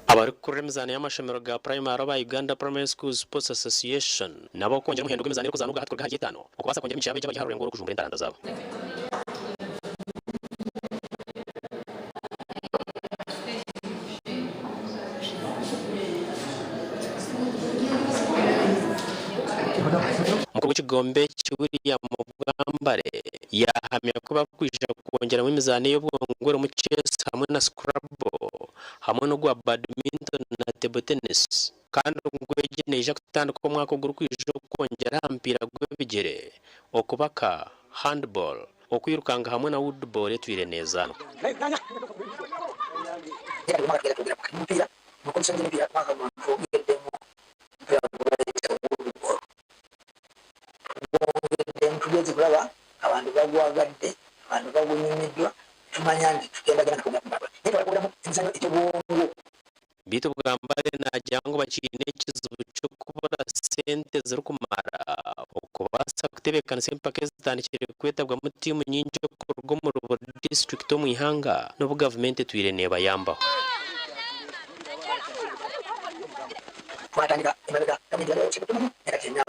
Abari kuri mizana y'amashomero ga primary aba Uganda Primary School Sports Association nabo kongera umuhendo gw'imizana erukuzanwa gahatwa gahaje 5 okubasa kongera imishabe y'abagiharure ngo kujumbura entaranta zabo. Mukuru w'ikigombe cy'Uriya mu Bwambare yahamya ko bakwije kongera mu mizane y'ubwongore mu chess hamwe na scrabble hamwe no gwa badminton na table tennis kandi ngwegeneje kutandika umwaka gurukwije kongera hampira gw'ebigere okubaka handball okwirukanga hamwe na woodball etwire neza. Tugeze kuraba abantu bagwagadde abantu bagunyimidwa tumanya ndi tugenda gana kumaba nito bakugiramu inzano itubungu Bitu Bwambare najyango bakine kizubu cyo kubura sente ziri kumara okubasa kutebekana sempake zitandikire kwetabwa mu timu nyinji kurwo mu Rubo district mu ihanga no government twire neba yambaho. twatandika imabega kamidira y'ekitumu yakenya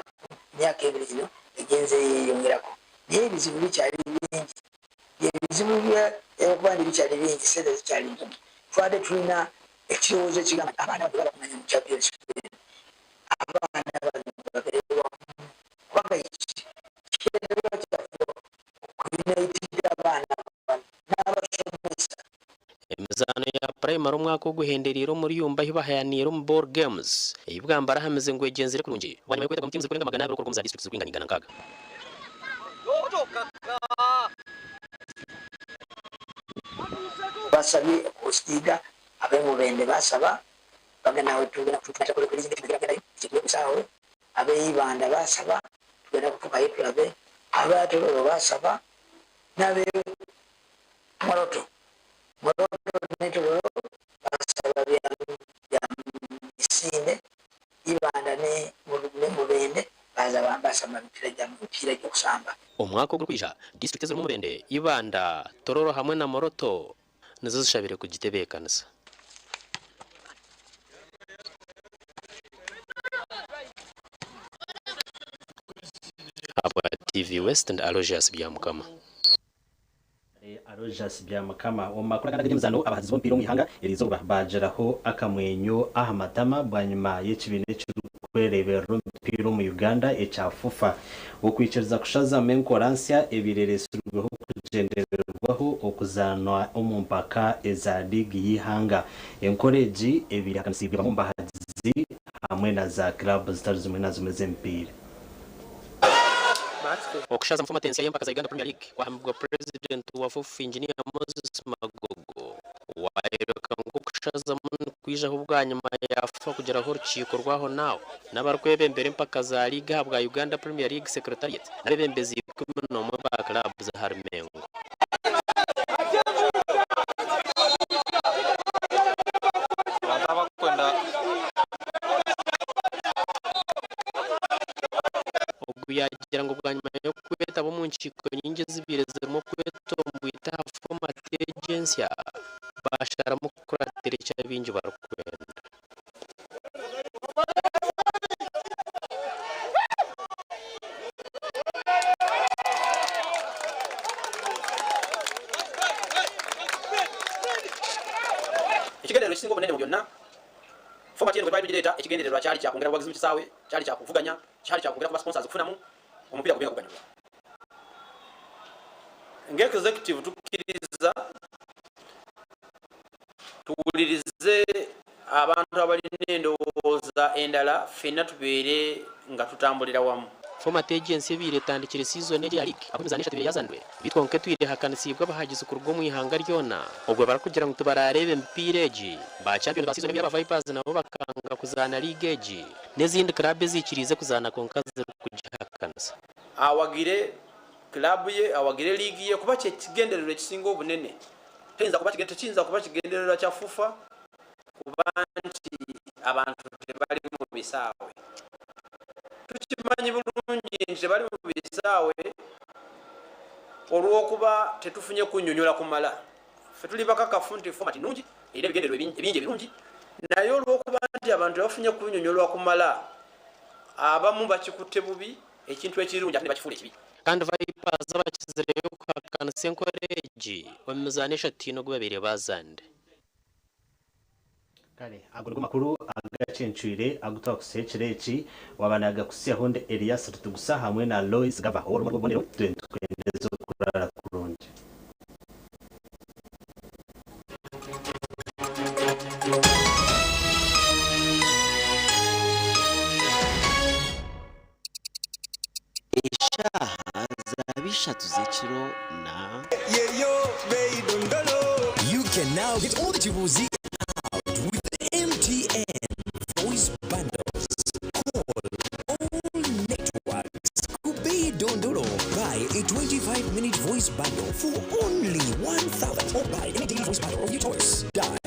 myaka ebiri zino egenze yongerako yebizibu bikyali bingi yebizibu by'okubandi bikyali bingi sente zikyali ntono twade tulina ekirowoozo ekigamba abaana bwe bakumanya mu champions abaana baberewa kubanga ekirowoozo kyaffe okuunitira abaana n'abasomesa. Emizano ya primary umwaka guhenderiro muri yumba hibahayanira mu board games ibwambara hameze ngo egenzere kurungi wanyuma kweta kumutimuze kurenga magana y'abiro za district z'ubwingana nkaga. Basabi okusiga ab'emubende basaba bagana nawe tugenda kutufasha kuri kuri zingiti kugira ngo kigiye kusaho ab'Ibanda basaba tugenda kutuka iplabe abatoro basaba nabe Moroto netoro basaba bya Isinde Ibanda ne mubende baza bambasama mpira cyo kusamba. Umwaka gurukwija district zo mu Mubende Ibanda Tororo hamwe na Moroto nazo zishabire ku gitebekanisa. Aba TV West and Aloysius Byamukama. Aloysius Byamukama omakora kandi muzano abahazi bompiro mu ihanga irizo bahajeraho akamwenyo ahamatama bwanyuma y'ekibine cy'ukwerebera mpiro mu Uganda echafufa okwiciriza kushaza menkoransia ebireresurweho kugendererwaho okuzanwa omumpaka eza ligi y'ihanga encourage ebiri akansibwa mu bahazi hamwe na za club zitari zimwe na zimwe z'empira. okushaza mu format y'empaka za Uganda Premier League wahambwa president wa FUF engineer Moses Magogo waheruka ngo kushaza mu kwijaho ubwanyuma yafa kugeraho urukiko rwaho nawe n'abarwebembere impaka za Ligue habwa Uganda Premier League Secretariat n'abebembezi 11 ba club za Harmengo. Yagira ngo bwanyuma yo kweta bo mu nciko nyingi zibire zirimo kweto mbwita format agency bashara mu kuratira cyabinji barakwenda ikigendero kisingo bunene mu byonna format y'indwe bari direta ikigendero cyari cyakongera bwagize mutisawe cyari cyakuvuganya cyari cyakongera kuba sponsors kufunamu umupira kubira kuganira nge executive tukiriza tuwulirize abantu abali n'endowooza endala fena tubeere nga tutambulira wamu format agency biretandikira season ya league akomeza tibye yazandwe bitwa nke twire hakanisibwa bahagize kurwo mu ihanga ryona ubwo barakugira ngo tubararebe mpira eji ba champion ba season ya Vipers nabo bakanga kuzana league eji n'izindi club zikirize kuzana konkaze kujihakanisa awagire club ye awagire league ye kuba cye kigenderero kisingo bunene tenza kuba kigenderero cya FUFA kubanti abantu tebali mu bisawe tukimanyi bulungi nje bali mu bisawe olwokuba tetufunye kunyonyola kumala fe tuli bakakafu nti format nungi era bigendero ebingi birungi naye olwokuba nti abantu bafunye kunyonyolwa kumala abamu bakikutte bubi ekintu ekirungi ate bakifula ekibi kandi Vipers abakizireyo kwakana senkoreji omuzanisha tino gubabire bazande kale agurwa makuru agacencuire agutoka kusechereki wabanaga kusia honde Elias tutugusa hamwe na Lois Gava oro mu bonero twendezo kurara kurunje Zabishatu zechiro na You can now get all that you will see out with MTN voice bundles. Call all networks. Kubi Dondolo. Buy a 25-minute voice bundle for only 1,000 or buy any daily voice bundle of your choice. Dial